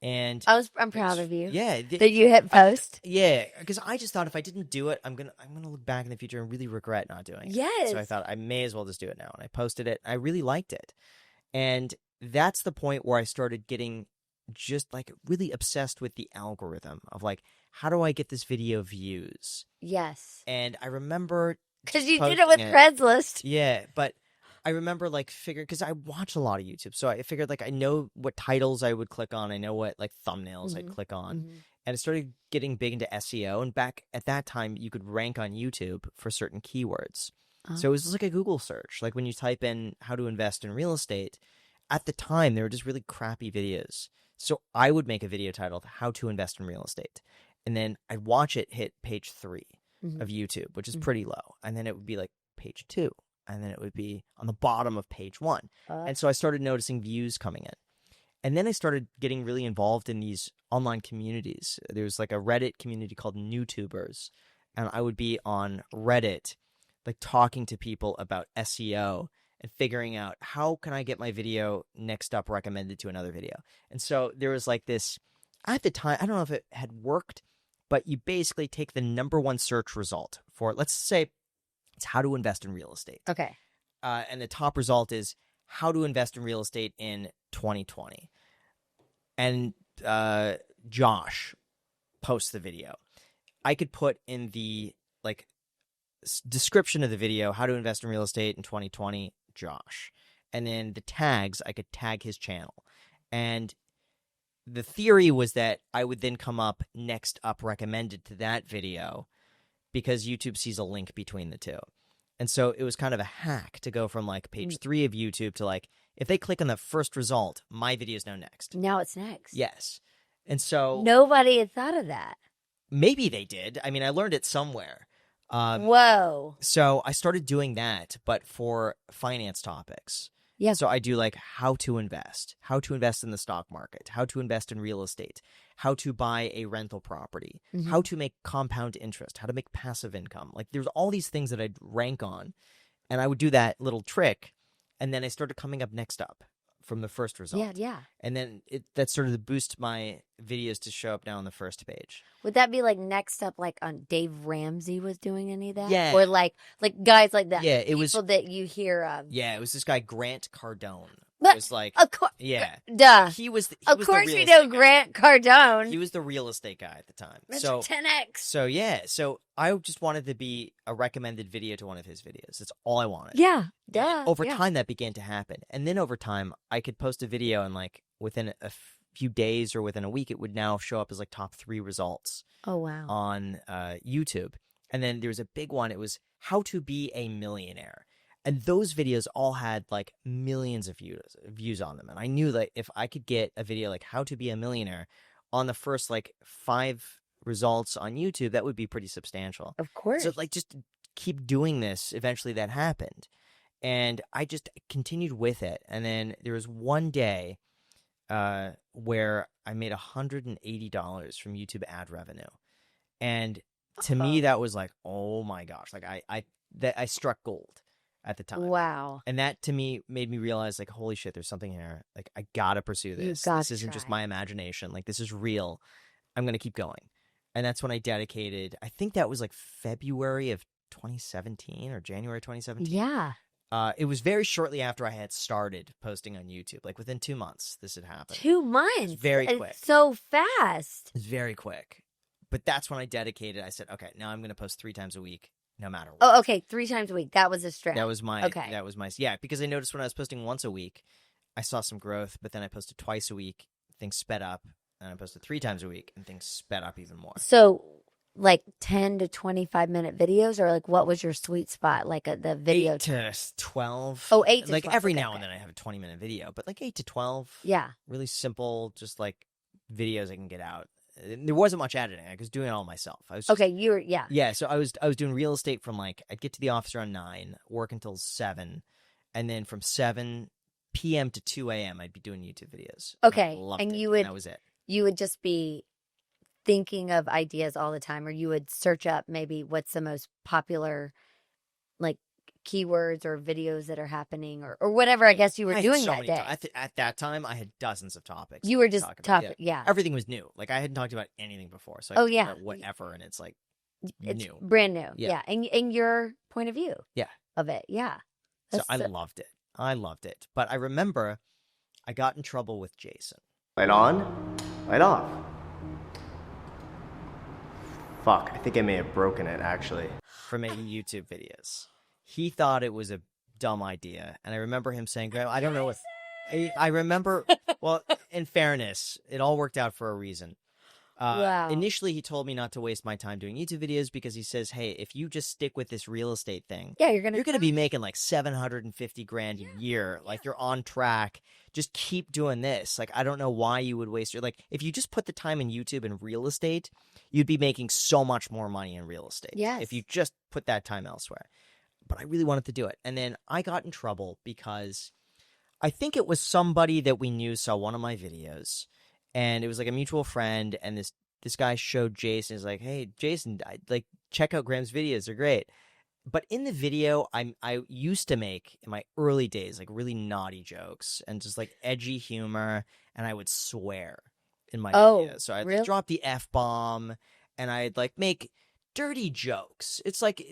And I'm proud of you. Yeah. That you hit post. Yeah, because I just thought if I didn't do it, I'm gonna look back in the future and really regret not doing it. Yes. So I thought I may as well just do it now. And I posted it. I really liked it. And that's the point where I started getting just like really obsessed with the algorithm of like, how do I get this video views? Yes. And I remember because you did it with Craigslist. Yeah, but I remember like figuring, because I watch a lot of YouTube, so I figured like I know what titles I would click on, I know what like thumbnails I'd click on, and it started getting big into SEO. And back at that time, you could rank on YouTube for certain keywords, so it was like a Google search. Like when you type in how to invest in real estate, at the time they were just really crappy videos. So I would make a video titled "How to Invest in Real Estate," and then I'd watch it hit page 3 of YouTube, which is pretty low, and then it would be like page 2. And then it would be on the bottom of page 1. And so I started noticing views coming in. And then I started getting really involved in these online communities. There's like a Reddit community called NewTubers. And I would be on Reddit, like talking to people about SEO and figuring out how can I get my video next up recommended to another video. And so there was like this, at the time, I don't know if it had worked, but you basically take the number one search result for, let's say, it's how to invest in real estate. Okay. And the top result is how to invest in real estate in 2020. And Josh posts the video. I could put in the like description of the video, how to invest in real estate in 2020, Josh. And then the tags, I could tag his channel. And the theory was that I would then come up next up recommended to that video because YouTube sees a link between the two. And so it was kind of a hack to go from like page 3 of YouTube to like, if they click on the first result, my video is now next. Now it's next. Yes. And so nobody had thought of that. Maybe they did. I mean, I learned it somewhere. Whoa. So I started doing that, but for finance topics. Yeah. So I do like how to invest in the stock market, how to invest in real estate, how to buy a rental property, how to make compound interest, how to make passive income. Like there's all these things that I'd rank on, and I would do that little trick, and then I started coming up next up from the first result. Yeah. And then that started to boost my videos to show up now on the first page. Would that be like next up, like on Dave Ramsey was doing any of that? Yeah. Or like guys like that? Yeah, it people was that you hear of. Yeah, it was this guy Grant Cardone. But it was like, yeah, duh. He was of the course, real we know estate guy. Grant Cardone. He was the real estate guy at the time. Mr. So 10X. So yeah, so I just wanted to be a recommended video to one of his videos. That's all I wanted. Yeah, duh. And over time, that began to happen, and then over time, I could post a video, and like within a few days or within a week, it would now show up as like top 3 results. Oh wow. On YouTube, and then there was a big one. It was how to be a millionaire. And those videos all had like millions of views on them. And I knew that if I could get a video like how to be a millionaire on the first like 5 results on YouTube, that would be pretty substantial. Of course. So like just keep doing this. Eventually that happened. And I just continued with it. And then there was one day where I made $180 from YouTube ad revenue. And to me, that was like, oh my gosh, like I struck gold at the time. Wow. And that to me made me realize like, holy shit, there's something here. Like I gotta pursue this. This isn't just my imagination. Like this is real. I'm going to keep going. And that's when I dedicated, I think that was like February of 2017 or January 2017. Yeah. It was very shortly after I had started posting on YouTube. Like within 2 months, this had happened. 2 months? It was very quick. It's so fast. It was very quick. But that's when I dedicated. I said, okay, now I'm going to post 3 times a week, no matter what. Oh, okay. 3 times a week. That was a strat. That was my, okay. Yeah, because I noticed when I was posting once a week, I saw some growth, but then I posted twice a week, things sped up, and I posted 3 times a week, and things sped up even more. So, like 10 to 25-minute videos, or like what was your sweet spot? Like the video? 8 to 12. Oh, 8 to 12. Like every now and then I have a 20-minute video, but like 8 to 12. Yeah. Really simple, just like videos I can get out. There wasn't much editing. I was doing it all myself. I was just, okay, you were, yeah. Yeah, so I was doing real estate from like, I'd get to the office around 9, work until 7, and then from 7 p.m. to 2 a.m. I'd be doing YouTube videos. Okay, and that was it. You would just be thinking of ideas all the time, or you would search up maybe what's the most popular like keywords or videos that are happening, or whatever I guess you were doing that day. At that time, I had dozens of topics. You were just talking, yeah. Everything was new. Like I hadn't talked about anything before, so I talked about whatever, and it's like it's new, brand new, yeah. And your point of view, of it, So I loved it. But I remember I got in trouble with Jason. Light on, light off. Fuck, I think I may have broken it actually. For making YouTube videos. He thought it was a dumb idea. And I remember him saying, Graham, I don't know what... I remember, well, in fairness, it all worked out for a reason. Wow. Initially, he told me not to waste my time doing YouTube videos because he says, hey, if you just stick with this real estate thing, you're gonna be making like $750,000 a year. Like you're on track. Just keep doing this. Like, I don't know why you would waste your, like, if you just put the time in YouTube and real estate, you'd be making so much more money in real estate. Yes. If you just put that time elsewhere. but I really wanted to do it. And then I got in trouble because I think it was somebody that we knew saw one of my videos, and it was like a mutual friend, and this guy showed Jason. He's like, "Hey, Jason, check out Graham's videos. They're great." But in the video, I used to make, in my early days, like really naughty jokes and just like edgy humor, and I would swear in my videos. So I'd really? drop the F-bomb, and I'd like make dirty jokes. It's like,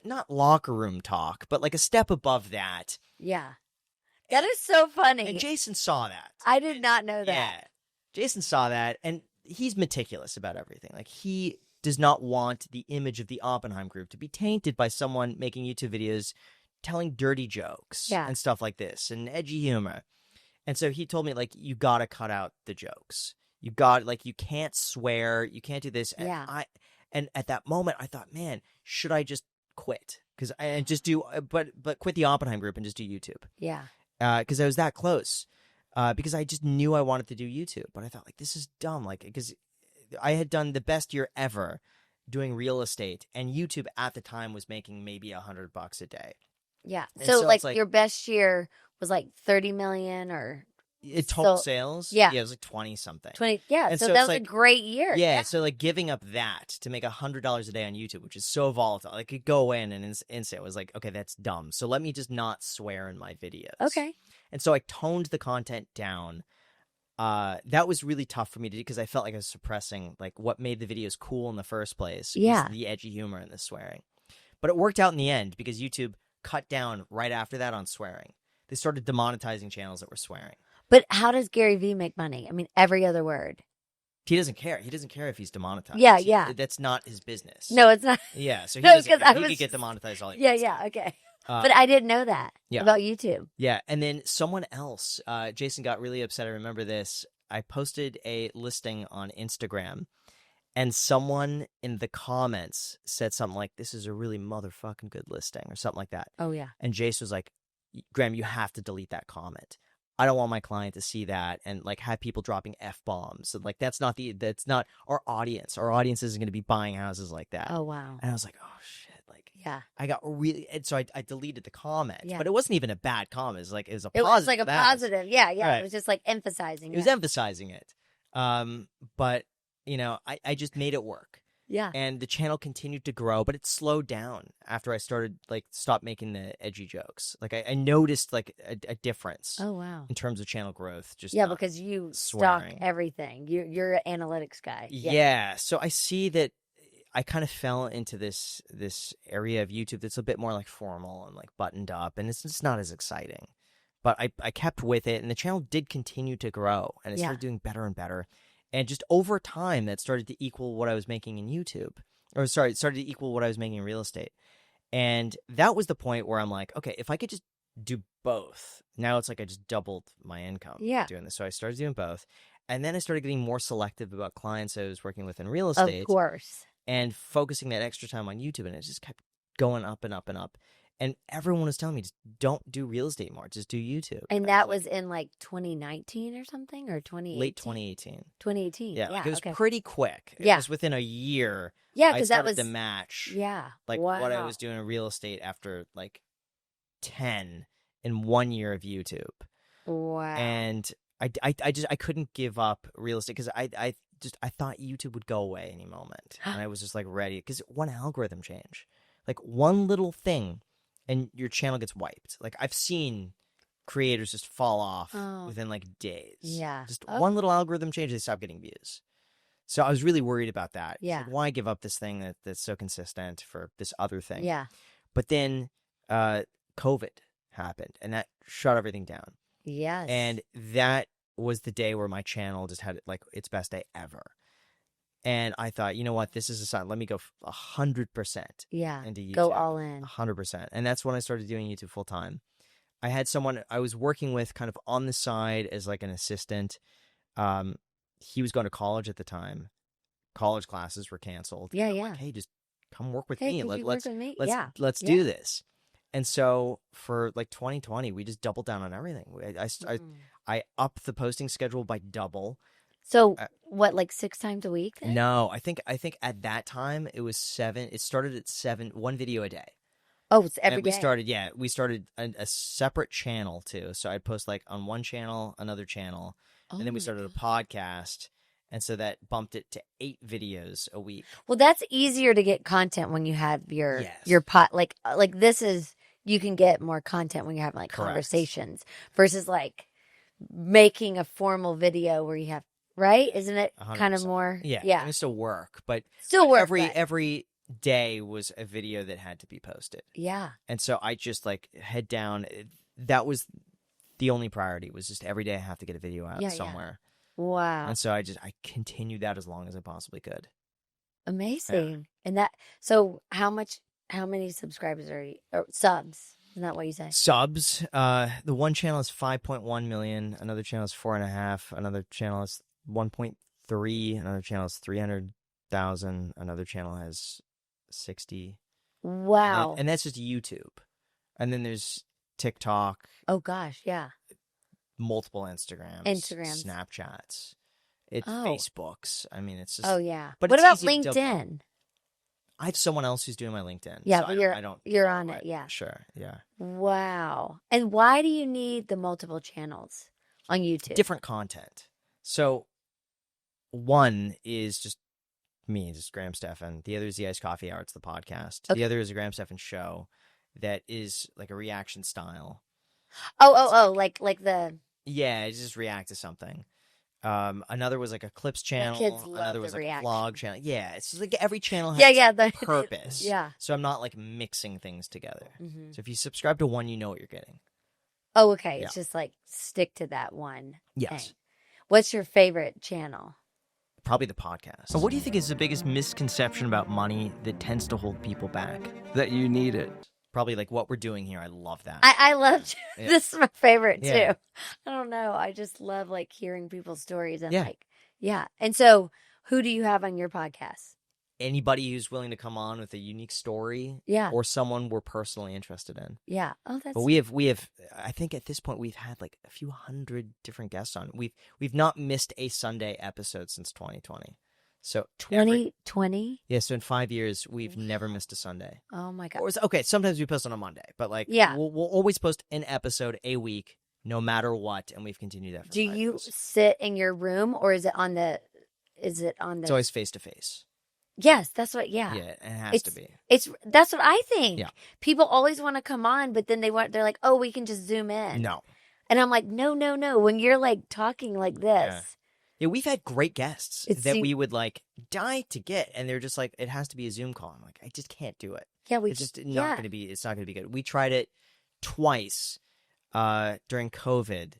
not locker room talk, but like a step above that. Yeah. That is so funny. And Jason saw that. I did not know that. Yeah. Jason saw that, and he's meticulous about everything. Like, he does not want the image of the Oppenheim Group to be tainted by someone making YouTube videos telling dirty jokes and stuff like this and edgy humor. And so he told me, like, you got to cut out the jokes. You can't swear. You can't do this. And at that moment, I thought, man, should I just quit? And just do, but quit the Oppenheim Group and just do YouTube. Yeah. Because I was that close. Because I just knew I wanted to do YouTube. But I thought, like, this is dumb. Like, because I had done the best year ever doing real estate, and YouTube at the time was making maybe $100 a day. Yeah. And So it's like your best year was like 30 million or total sales? Yeah. Yeah, it was like 20 something. 20. Yeah. And So so that it's was a like, great year. Yeah, so like giving up that to make $100 a day on YouTube, which is so volatile, I could go in and instant was like, okay, that's dumb. So let me just not swear in my videos. Okay. And so I toned the content down. That was really tough for me to do because I felt like I was suppressing like what made the videos cool in the first place. Yeah. The edgy humor and the swearing. But it worked out in the end because YouTube cut down right after that on swearing. They started demonetizing channels that were swearing. But how does Gary Vee make money? I mean, every other word. He doesn't care. He doesn't care if he's demonetized. Yeah, yeah. That's not his business. No, it's not. Yeah, so he No, doesn't 'cause care. I He was could get just- demonetized all he Yeah, wants. yeah. Okay. But I didn't know that about YouTube. Yeah, and then someone else, Jason got really upset. I remember this. I posted a listing on Instagram, and someone in the comments said something like, "This is a really motherfucking good listing," or something like that. Oh, yeah. And Jason was like, "Graham, you have to delete that comment. I don't want my client to see that and like have people dropping F-bombs. And like that's not our audience. Our audience isn't going to be buying houses like that." Oh, wow. And I was like, "Oh shit." Like, Yeah. I got really, and so I deleted the comment, Yeah. but it wasn't even a bad comment. It was like, it was a It positive. was like a positive. Yeah, yeah. Right. It was just like emphasizing It was emphasizing it. But I just made it work. Yeah. And the channel continued to grow, but it slowed down after I started stopped making the edgy jokes. Like I noticed like a difference. Oh, wow. In terms of channel growth. Just Yeah, because you swearing. stock everything. You're an analytics guy. Yeah. So I see that I kind of fell into this area of YouTube that's a bit more like formal and like buttoned up, and it's just not as exciting. But I kept with it, and the channel did continue to grow, and it started doing better and better. And just over time, that started to equal what I was making in YouTube. It started to equal what I was making in real estate. And that was the point where I'm like, okay, if I could just do both. Now it's like I just doubled my income doing this. So I started doing both. And then I started getting more selective about clients I was working with in real estate. Of course. And focusing that extra time on YouTube. And it just kept going up and up and up. And everyone was telling me, just don't do real estate more. Just do YouTube. And that was in like 2019 or something? Or 2018? Late 2018. 2018. Yeah, Yeah, it was okay. pretty quick. It Yeah. was within a year. Yeah, I because that started was to match. Yeah. Like wow. what I was doing in real estate after like 10 in 1 year of YouTube. Wow. And I couldn't give up real estate because I thought YouTube would go away any moment. And I was just like ready because one algorithm change. Like one little thing and your channel gets wiped. Like I've seen creators just fall off within like days. Yeah. Just one little algorithm change, they stop getting views. So I was really worried about that. Yeah. Like, why give up this thing that's so consistent for this other thing? Yeah. But then COVID happened and that shut everything down. Yes. And that was the day where my channel just had like its best day ever. And I thought, you know what, this is a sign. Let me go 100% into YouTube. Go all in. 100%. And that's when I started doing YouTube full time. I had someone I was working with kind of on the side as like an assistant. He was going to college at the time. College classes were canceled. Yeah, I'm yeah. like, hey, just come work with Hey, me. could you work with me? Let's do this. And so for like 2020, we just doubled down on everything. I upped the posting schedule by double. So what, like 6 times a week then? No, I think at that time it was 7. It started at 7, one video a day. Oh, it's every And day. we started a separate channel too. So I'd post like on one channel, another channel, and then we started a podcast. And so that bumped it to 8 videos a week. Well, that's easier to get content when you have your pot. Like this is, you can get more content when you're having like conversations versus like making a formal video where you have, right? Isn't it 100%. kind of more? Yeah. Yeah. I mean, still work, but every day was a video that had to be posted. Yeah. And so I just like head down. That was the only priority, was just every day I have to get a video out somewhere. Wow. And so I continued that as long as I possibly could. Amazing. And so how many subscribers are you, or subs? Isn't that what you say? Subs. The one channel is 5.1 million. Another channel is 4.5. Another channel is 1.3. Another channel is 300,000. Another channel has 60. Wow. And that's just YouTube. And then there's TikTok. Oh gosh, yeah. Multiple Instagrams. Snapchats. Facebooks. I mean, it's just. Oh yeah. But what about LinkedIn? I have someone else who's doing my LinkedIn. Yeah, so but you're on it. Yeah. Sure. Yeah. Wow. And why do you need the multiple channels on YouTube? Different content. So one is just me, just Graham Stephan. The other is the Iced Coffee Hour. It's the podcast. Okay. The other is a Graham Stephan show that is like a reaction style. Like the. Yeah, I just react to something. Another was like a clips channel. Another was like a vlog channel. Yeah, it's just like every channel has purpose. Yeah. So I'm not like mixing things together. Mm-hmm. So if you subscribe to one, you know what you're getting. Oh, okay. Yeah. It's just like stick to that one. Yes. Thing. What's your favorite channel? Probably the podcast. So what do you think is the biggest misconception about money that tends to hold people back? That you need it. Probably like what we're doing here. I love that. I love this is my favorite too. I don't know. I just love like hearing people's stories and And so who do you have on your podcast? Anybody who's willing to come on with a unique story. Yeah. Or someone we're personally interested in. Yeah. Oh, that's. But we have. I think at this point we've had like a few hundred different guests on. We've not missed a Sunday episode since 2020. So 2020? Yeah, so in 5 years, we've never missed a Sunday. Oh, my God. Okay, sometimes we post on a Monday, but like we'll always post an episode a week, no matter what, and we've continued that for 5 years. Do you sit in your room, or is it on the... It's always face-to-face. Yes, that's what, Yeah, it has to be. That's what I think. Yeah. People always want to come on, but then they're like, oh, we can just zoom in. No. And I'm like, no. When you're like talking like this... Yeah. Yeah, we've had great guests we would like die to get, and they're just like, it has to be a Zoom call. I'm like, I just can't do it. Yeah, it's just not going to be. It's not going to be good. We tried it twice during COVID,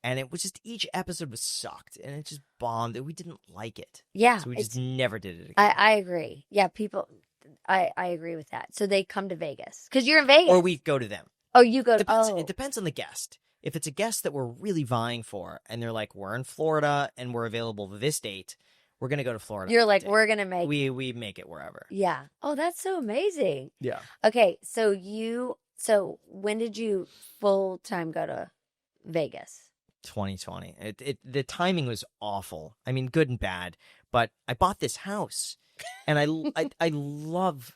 and it was just each episode was sucked, and it just bombed. We didn't like it. Yeah, so we just never did it again. I agree. Yeah, people, I agree with that. So they come to Vegas because you're in Vegas, or we go to them. Oh, you go to. It depends on the guest. If it's a guest that we're really vying for, and they're like, we're in Florida and we're available this date, we're going to go to Florida. You're like, we're going to make... We make it wherever. Yeah. Oh, that's so amazing. Yeah. Okay, so when did you full-time go to Vegas? 2020. The timing was awful. I mean, good and bad. But I bought this house, and I love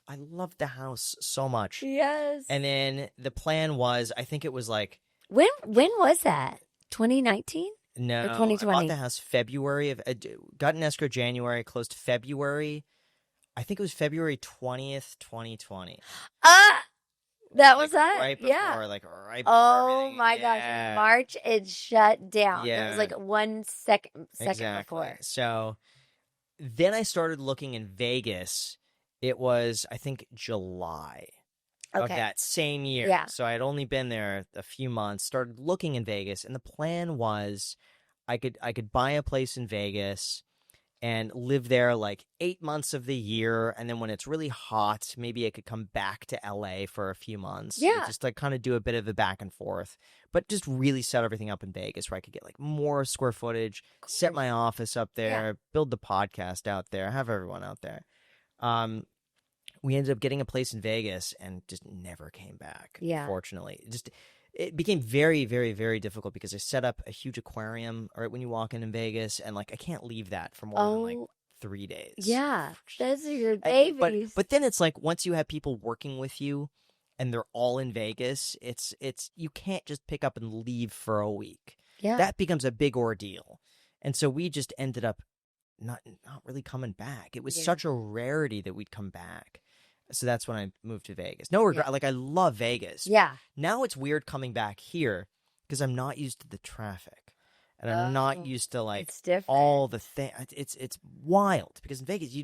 the house so much. Yes. And then the plan was, I think it was like... When was that? 2019? No, or 2020? I bought the house February got an escrow January, closed February. I think it was February 20th, 2020. That was that? Right before, right before oh my gosh. March, it shut down. Yeah. It was like 1 second before. So then I started looking in Vegas. It was, I think, July. Of that same year. Yeah. So I had only been there a few months, started looking in Vegas, and the plan was I could buy a place in Vegas and live there like 8 months of the year, and then when it's really hot, maybe I could come back to LA for a few months. Yeah. Just like kind of do a bit of a back and forth, but just really set everything up in Vegas where I could get like more square footage, set my office up there, build the podcast out there, have everyone out there. We ended up getting a place in Vegas and just never came back. Yeah. Unfortunately. It became very, very, very difficult because I set up a huge aquarium right when you walk in Vegas, and like I can't leave that for more than like 3 days. Yeah. Those are your babies. But then it's like once you have people working with you and they're all in Vegas, it's you can't just pick up and leave for a week. Yeah. That becomes a big ordeal. And so we just ended up not really coming back. It was such a rarity that we'd come back. So that's when I moved to Vegas. No regret. Like, I love Vegas. Yeah. Now it's weird coming back here because I'm not used to the traffic. And I'm not used to, like, all the things. It's wild because in Vegas,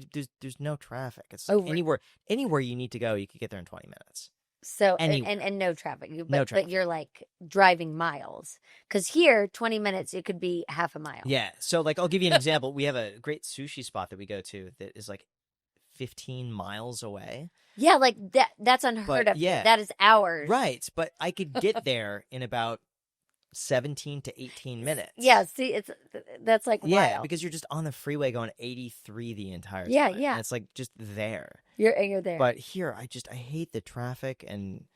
there's no traffic. It's like anywhere you need to go, you could get there in 20 minutes. So, and no traffic. But you're, like, driving miles. Because here, 20 minutes, it could be half a mile. Yeah. So, like, I'll give you an example. We have a great sushi spot that we go to that is, like, 15 miles away. Yeah, like that's unheard of. Yeah. That is hours. Right. But I could get there in about 17 to 18 minutes. Yeah, see, that's like yeah, wild. because you're just on the freeway going 83 the entire time. Yeah. And it's like just there. You're there. But here, I hate the traffic, and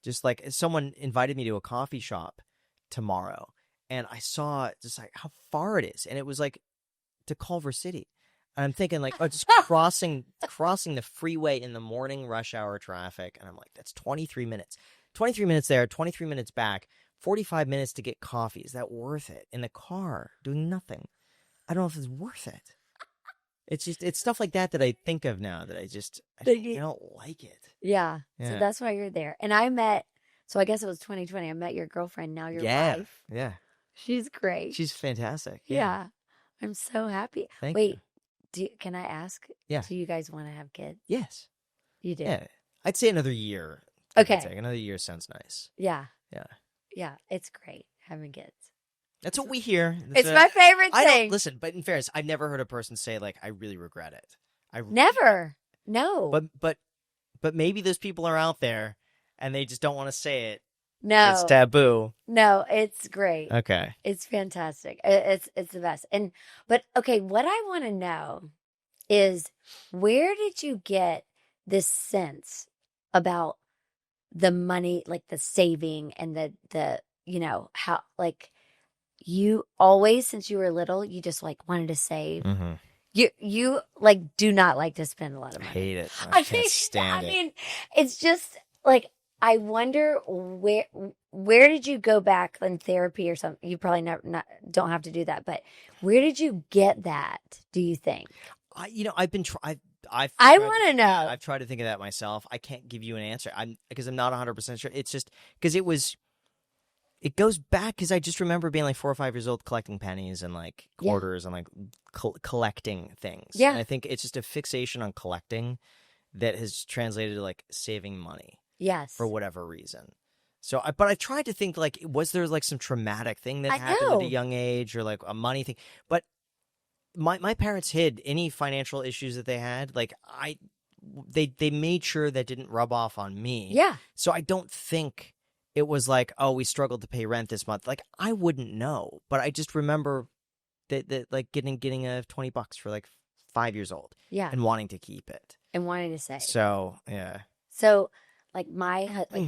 just like someone invited me to a coffee shop tomorrow, and I saw just like how far it is, and it was like to Culver City. And I'm thinking like, just crossing the freeway in the morning rush hour traffic, and I'm like, that's 23 minutes. 23 minutes there, 23 minutes back, 45 minutes to get coffee. Is that worth it? In the car, doing nothing. I don't know if it's worth it. It's stuff like that I think of now that I don't like it. Yeah. So that's why you're there. And I guess it was 2020. I met your girlfriend, now your wife. Yeah. She's great. She's fantastic. Yeah. I'm so happy. Thank Wait, you. Can I ask? Yeah. Do you guys want to have kids? Yes. You do? Yeah. I'd say another year. Okay. Another year sounds nice. Yeah. Yeah. Yeah. It's great having kids. That's what we hear. It's my favorite thing. Listen, but in fairness, I've never heard a person say, like, I really regret it. Never. No. But maybe those people are out there and they just don't want to say it. No. It's taboo. No, it's great. Okay. It's fantastic. It's the best. But okay, what I want to know is, where did you get this sense about the money, like the saving and the how, like, you always, since you were little, you just like wanted to save. Mm-hmm. You like do not like to spend a lot of money. I hate it. I can't stand it. I mean, it's just like, I wonder where did you go back in therapy or something? You probably don't have to do that, but where did you get that? Do you think? I've been trying. I want to know. I've tried to think of that myself. I can't give you an answer. Because I'm not 100% sure. It's just because it goes back, because I just remember being like 4 or 5 years old, collecting pennies and like quarters and like collecting things. Yeah. And I think it's just a fixation on collecting that has translated to like saving money. Yes. For whatever reason. So, but I tried to think, like, was there like some traumatic thing that happened at a young age, or like a money thing? But my parents hid any financial issues that they had. Like, they made sure that didn't rub off on me. Yeah. So I don't think it was like, oh, we struggled to pay rent this month. Like, I wouldn't know, but I just remember that like getting $20 for like 5 years old. Yeah. And wanting to keep it. And wanting to save. So, yeah. So, like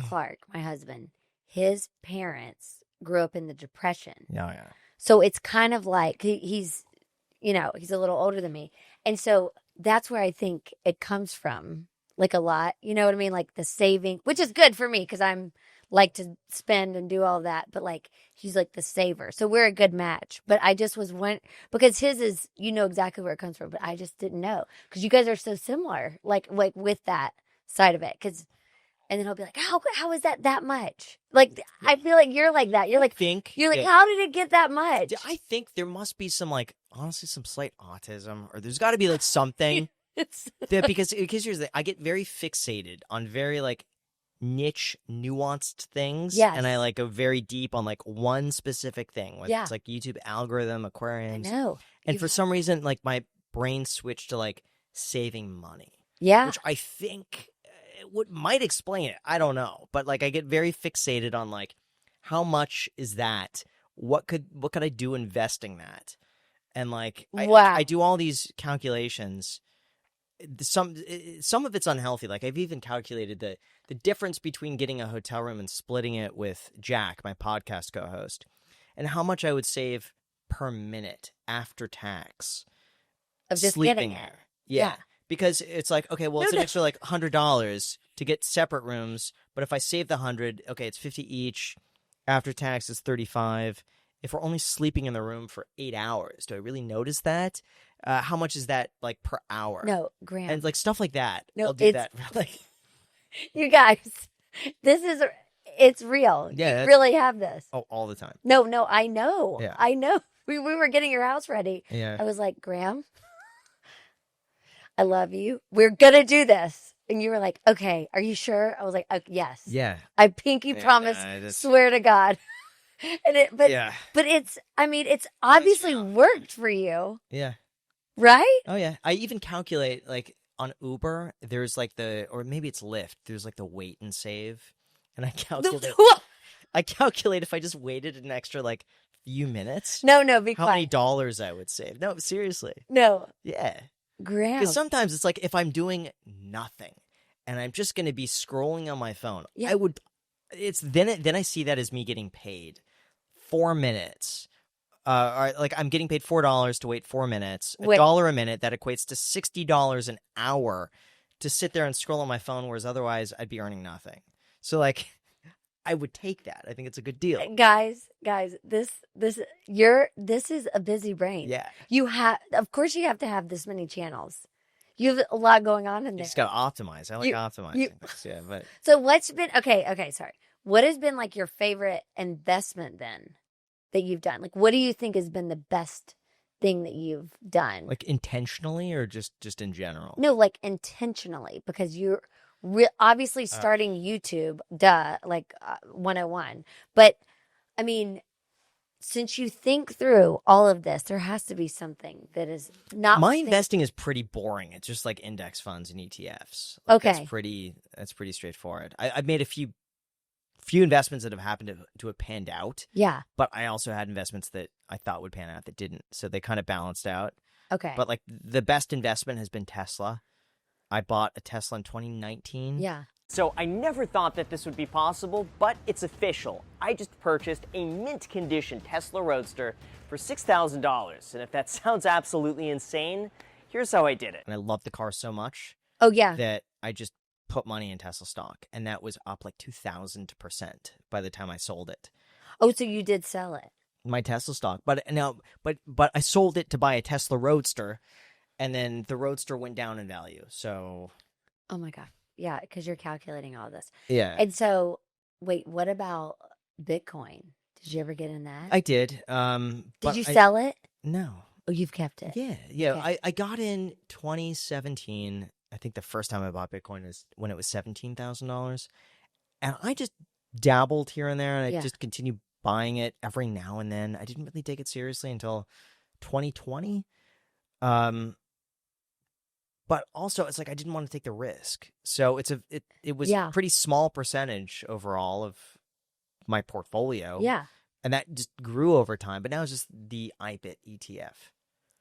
Clark, my husband, his parents grew up in the Depression. Yeah. So it's kind of like he's a little older than me. And so that's where I think it comes from, like, a lot. You know what I mean? Like the saving, which is good for me because I'm like to spend and do all that. But like, he's like the saver. So we're a good match. But I just because his is, exactly where it comes from. But I just didn't know, because you guys are so similar, like with that side of it. And then he'll be like, how is that much? Like, I feel like you're like that. You're like, how did it get that much? I think there must be some, like, honestly, some slight autism, or there's got to be like something because here's the thing. I get very fixated on very like niche, nuanced things. Yes. And I like go very deep on like one specific thing. Whether it's like YouTube algorithm, aquariums. I know. And for some reason, like, my brain switched to like saving money. Yeah. Which I think might explain it. I don't know. But like, I get very fixated on like, how much is that? What could I do investing that? And like, I do all these calculations. Some of it's unhealthy. Like, I've even calculated the difference between getting a hotel room and splitting it with Jack, my podcast co-host, and how much I would save per minute after tax of just sleeping getting it. there. Yeah. Because it's like, okay, well, it's an extra like $100 to get separate rooms. But if I save the 100, okay, it's 50 each. After tax, it's 35. If we're only sleeping in the room for 8 hours, do I really notice that? How much is that, like, per hour? No, Graham. And, like, stuff like that. No, I'll do that. Like, you guys, it's real. Yeah, you really have this. oh, all the time. No, I know. Yeah. I know. We were getting your house ready. Yeah. I was like, Graham, I love you. We're going to do this. And you were like, okay, are you sure? I was like, yes. Yeah. I pinky promise, swear to God. But it's obviously worked for you. Yeah. Right? Oh, yeah. I even calculate, like, on Uber, there's, like, or maybe it's Lyft, there's, like, the wait and save. And I calculate if I just waited an extra, like, few minutes. No, be how quiet. many dollars I would save. No, seriously. No. Yeah. Graham. Because sometimes it's like if I'm doing nothing and I'm just going to be scrolling on my phone, Yeah. Then I see that as me getting paid 4 minutes. Or like I'm getting paid $4 to wait 4 minutes, $1 a minute. That equates to $60 an hour to sit there and scroll on my phone, whereas otherwise I'd be earning nothing. So like, I would take that. I think it's a good deal. Guys, this is a busy brain. Yeah. Of course you have to have this many channels. You have a lot going on in there. You just got to optimize. I like optimizing things. Yeah, but so what's been okay, sorry. What has been like your favorite investment then that you've done? Like what do you think has been the best thing that you've done? Like intentionally or just in general? No, like intentionally, because you're obviously starting YouTube, like 101. But I mean, since you think through all of this, there has to be something that is not. My investing is pretty boring. It's just like index funds and ETFs. Okay, that's pretty straightforward. I've made a few investments that have happened to have panned out. Yeah, but I also had investments that I thought would pan out that didn't. So they kind of balanced out. Okay, but like the best investment has been Tesla. I bought a Tesla in 2019. Yeah. So I never thought that this would be possible, but it's official. I just purchased a mint condition Tesla Roadster for $6,000. And if that sounds absolutely insane, here's how I did it. And I love the car so much. Oh, yeah. That I just put money in Tesla stock. And that was up like 2,000% by the time I sold it. Oh, so you did sell it. My Tesla stock. But I sold it to buy a Tesla Roadster. And then the Roadster went down in value. So. Oh, my God. Yeah, because you're calculating all this. Yeah. And so, wait, what about Bitcoin? Did you ever get in that? I did. Did you sell it? No. Oh, you've kept it? Yeah. Okay. I got in 2017. I think the first time I bought Bitcoin was when it was $17,000. And I just dabbled here and there, and I just continued buying it every now and then. I didn't really take it seriously until 2020. But also, it's like I didn't want to take the risk. So it was a pretty small percentage overall of my portfolio. Yeah. And that just grew over time. But now it's just the IBIT ETF.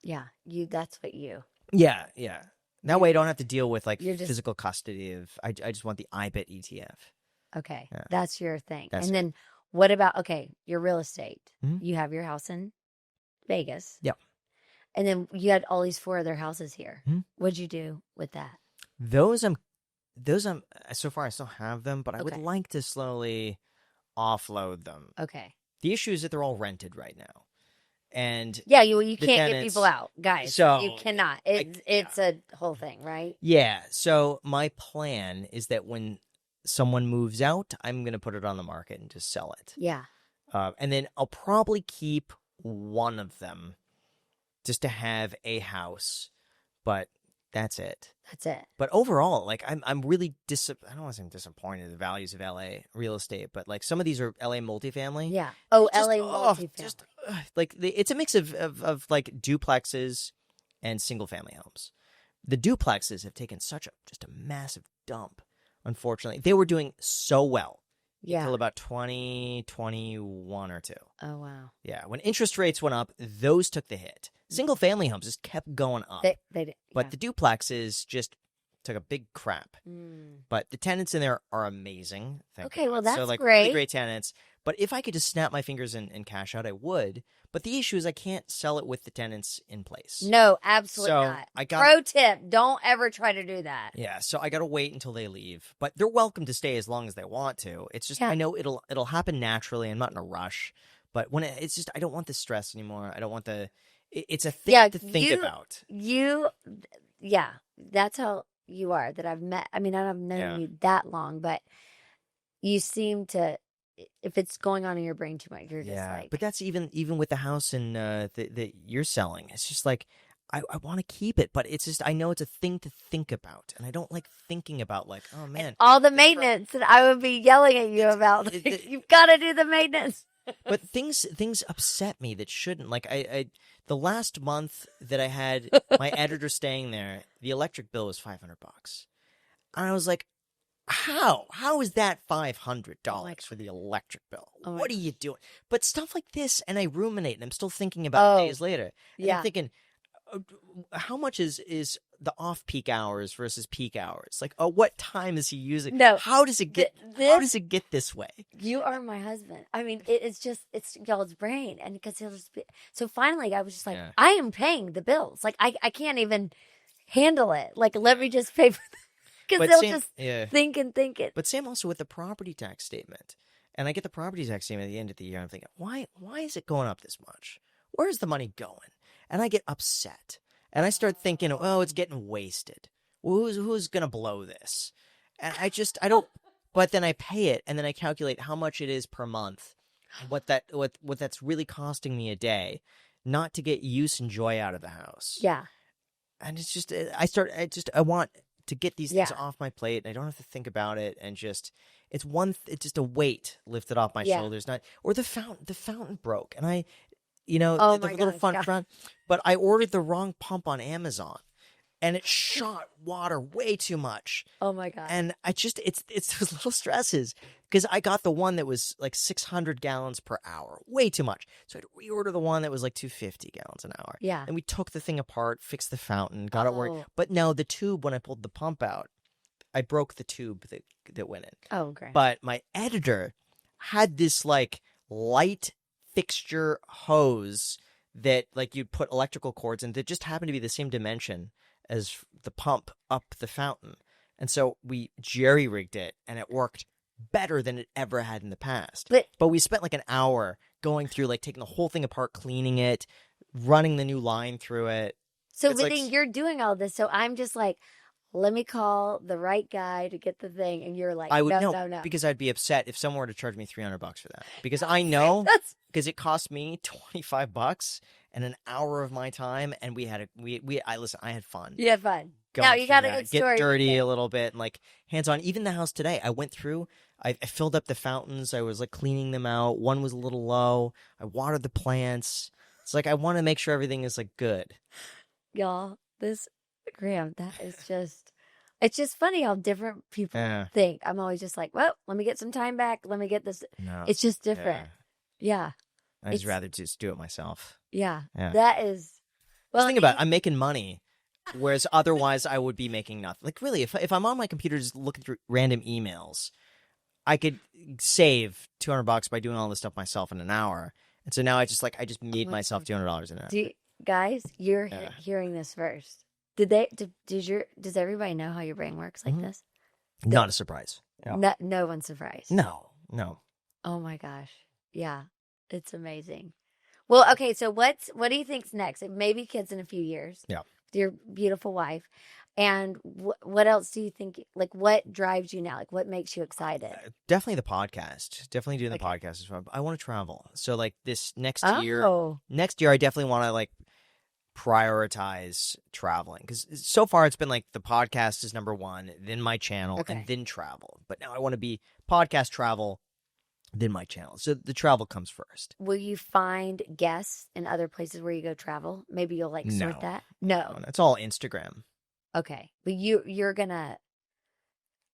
Yeah. That's what you. Yeah. That way I don't have to deal with like physical custody of. I just want the IBIT ETF. Okay. Yeah. That's your thing. Then what about, your real estate? Mm-hmm. You have your house in Vegas. Yep. And then you had all these 4 other houses here. Mm-hmm. What'd you do with that? Those I'm so far I still have them, but I would like to slowly offload them. Okay. The issue is that they're all rented right now. And you can't get people out, guys. So you cannot. It's a whole thing, right? Yeah. So my plan is that when someone moves out, I'm going to put it on the market and just sell it. Yeah. And then I'll probably keep one of them just to have a house, but that's it. That's it. But overall, like I'm really I don't want to say I'm disappointed in the values of LA real estate, but like some of these are LA multifamily. Yeah. Oh, LA multifamily. It's a mix of like duplexes and single family homes. The duplexes have taken just a massive dump. Unfortunately, they were doing so well. Yeah. Until about 2021 or 2. Oh, wow. Yeah. When interest rates went up, those took the hit. Single family homes just kept going up. They did. But the duplexes just took a big crap. But the tenants in there are amazing. Okay, well, God. that's so, like, great. Really great tenants. But if I could just snap my fingers and cash out, I would. But the issue is I can't sell it with the tenants in place. No, absolutely So not. I Pro tip, don't ever try to do that. Yeah, so I got to wait until they leave. But they're welcome to stay as long as they want to. It's just I know it'll happen naturally. I'm not in a rush. But when it's just I don't want the stress anymore. I don't want the it's a thing to think about. That's how you are that I've met. I mean, I haven't known you that long, but you seem to, if it's going on in your brain too much, you're just like. But that's even with the house and that you're selling. It's just like I want to keep it, but it's just I know it's a thing to think about, and I don't like thinking about like, oh man, and all the maintenance that I would be yelling at you about. Like, you've got to do the maintenance. But things upset me that shouldn't. Like I the last month that I had my editor staying there, the electric bill was $500, and I was like, how is that $500 for the electric bill? What are you doing? But stuff like this, and I ruminate, and I'm still thinking about it days later. And I'm thinking, how much is the off-peak hours versus peak hours? Like, what time is he using? No. How does it get? How does it get this way? You are my husband. I mean, it's y'all's brain, and because he'll just be. So finally, I was just like, I am paying the bills. Like, I can't even handle it. Like, let me just pay for. Because they'll just think and think it. But Sam also with the property tax statement, and I get the property tax statement at the end of the year. I'm thinking, why is it going up this much? Where's the money going? And I get upset. And I start thinking, it's getting wasted. Well, who's going to blow this? And I don't, but then I pay it, and then I calculate how much it is per month, what that's really costing me a day, not to get use and joy out of the house. Yeah. And it's just, I want to get these things off my plate, and I don't have to think about it, and just, it's just a weight lifted off my shoulders. Or the fountain broke, and I, the little fountain, but I ordered the wrong pump on Amazon, and it shot water way too much. Oh my God. And it's those little stresses, because I got the one that was like 600 gallons per hour, way too much. So I had to reorder the one that was like 250 gallons an hour. Yeah. And we took the thing apart, fixed the fountain, got it working. But no, the tube, when I pulled the pump out, I broke the tube that went in. Oh, great. But my editor had this like light fixture hose that like you'd put electrical cords in that just happened to be the same dimension as the pump up the fountain. And so we jerry-rigged it, and it worked better than it ever had in the past. But we spent like an hour going through, like taking the whole thing apart, cleaning it, running the new line through it. So then you're doing all this. So I'm just like, let me call the right guy to get the thing. And you're like, no. Because I'd be upset if someone were to charge me $300 for that. Because I know, because it cost me $25 and an hour of my time, and I had fun. You had fun. Now you got a good story. Get dirty a little bit, and like hands on. Even the house today, I went through. I filled up the fountains. I was like cleaning them out. One was a little low. I watered the plants. It's like I want to make sure everything is like good. Y'all, Graham, that is just. It's just funny how different people think. I'm always just like, well, let me get some time back. Let me get this. No, it's just different. Yeah. I'd just rather just do it myself. Yeah. That is. Well, think about it. I'm making money. Whereas otherwise I would be making nothing. Like really, if I'm on my computer just looking through random emails, I could save $200 by doing all this stuff myself in an hour. And so now I just made myself $200 in an hour. Guys, you're hearing this first. Does everybody know how your brain works like this? Not a surprise. No one's surprised. No. Oh my gosh. Yeah. It's amazing. Well, okay, so what do you think's next? Maybe kids in a few years. Yeah. Your beautiful wife. And what else do you think, like what drives you now? Like what makes you excited? Definitely the podcast. Definitely doing the podcast as well. I want to travel. So like this next year I definitely want to like prioritize traveling, because so far it's been like the podcast is number one, then my channel, and then travel. But now I want to be podcast, travel, then my channel. So the travel comes first. Will you find guests in other places where you go travel? Maybe you'll like sort that? No. It's all Instagram. Okay. But you're gonna,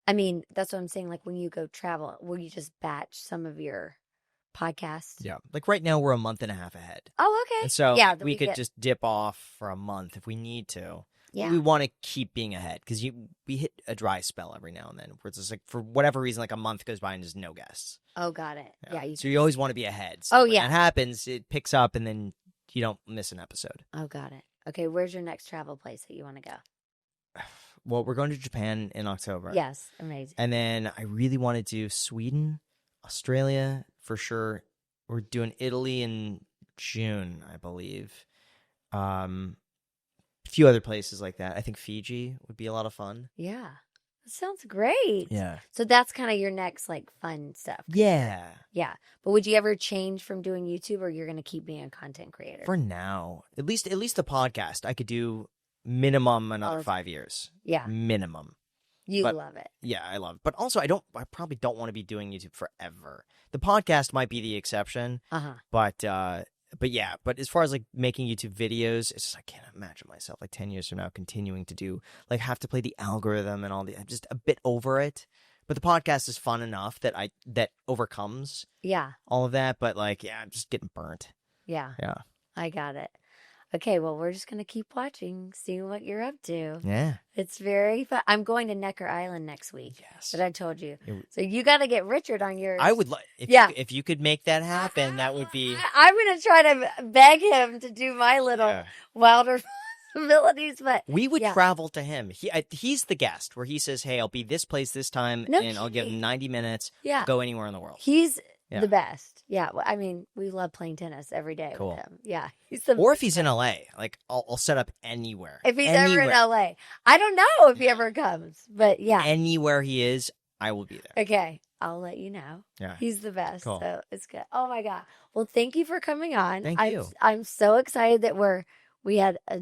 I mean, that's what I'm saying. Like when you go travel, will you just batch some of your podcasts? Yeah. Like right now we're a month and a half ahead. Oh, okay. And so we could just dip off for a month if we need to. we want to keep being ahead because we hit a dry spell every now and then where it's just like for whatever reason, like a month goes by and there's no guests. Oh, got it. Yeah. So you always want to be ahead. So when that happens, it picks up and then you don't miss an episode. Oh, got it. Okay, where's your next travel place that you want to go? Well, we're going to Japan in October. Yes, amazing. And then I really want to do Sweden, Australia for sure. We're doing Italy in June, I believe. A few other places like that. I think Fiji would be a lot of fun. Yeah. That sounds great. Yeah. So that's kind of your next like fun stuff. Yeah. Yeah. But would you ever change from doing YouTube, or you're going to keep being a content creator? For now. At least the podcast I could do minimum another 5 years. Yeah. Minimum. But love it. Yeah, I love it. But also I probably don't want to be doing YouTube forever. The podcast might be the exception. But yeah, but as far as like making YouTube videos, it's just I can't imagine myself like 10 years from now continuing to do like have to play the algorithm and all the. I'm just a bit over it. But the podcast is fun enough that that overcomes all of that. But like, yeah, I'm just getting burnt. Yeah. Yeah. I got it. Okay, well, we're just going to keep watching, seeing what you're up to. Yeah. It's very fun. I'm going to Necker Island next week. Yes. But I told you. So you got to get Richard on yours. I would like if you could make that happen, that would be. I'm going to try to beg him to do my little wilder possibilities, but we would travel to him. He's the guest where he says, "Hey, I'll be this place this time, and I'll give him 90 minutes. Yeah. Go anywhere in the world." He's the best. Yeah, well, I mean, we love playing tennis every day with him. Yeah, he's the. Or if he's in LA, like I'll set up anywhere. If he's ever in LA, I don't know if he ever comes, but yeah, anywhere he is, I will be there. Okay, I'll let you know. Yeah, he's the best. Cool. So it's good. Oh my god! Well, thank you for coming on. Thank you. I'm so excited that we had a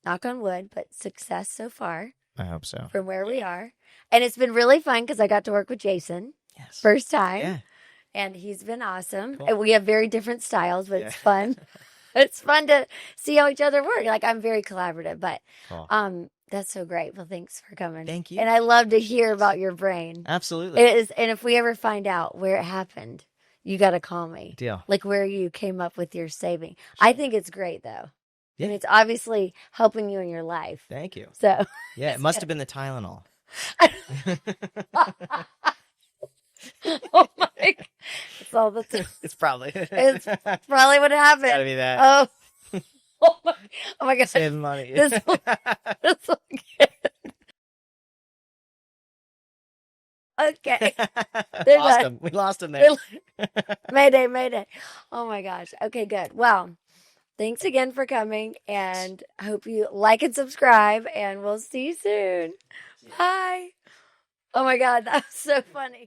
knock on wood, but success so far. I hope so. From where we are, and it's been really fun because I got to work with Jason. Yes, first time. Yeah. And he's been awesome. Cool. We have very different styles, but it's fun. It's fun to see how each other work. Like, I'm very collaborative, but that's so great. Well, thanks for coming. Thank you. And I love to hear about your brain. Absolutely. It is, and if we ever find out where it happened, you got to call me. Deal. Like where you came up with your saving. I think it's great, though. Yeah. And it's obviously helping you in your life. Thank you. So. Yeah, it must have been the Tylenol. Oh my! It's all the time. It's probably what happened. Gotta be that. Oh my god! Saving money. This will get... Okay. We lost him there. Mayday. Oh my gosh. Okay, good. Well, thanks again for coming, and I hope you like and subscribe, and we'll see you soon. Bye. Oh my god, that was so funny.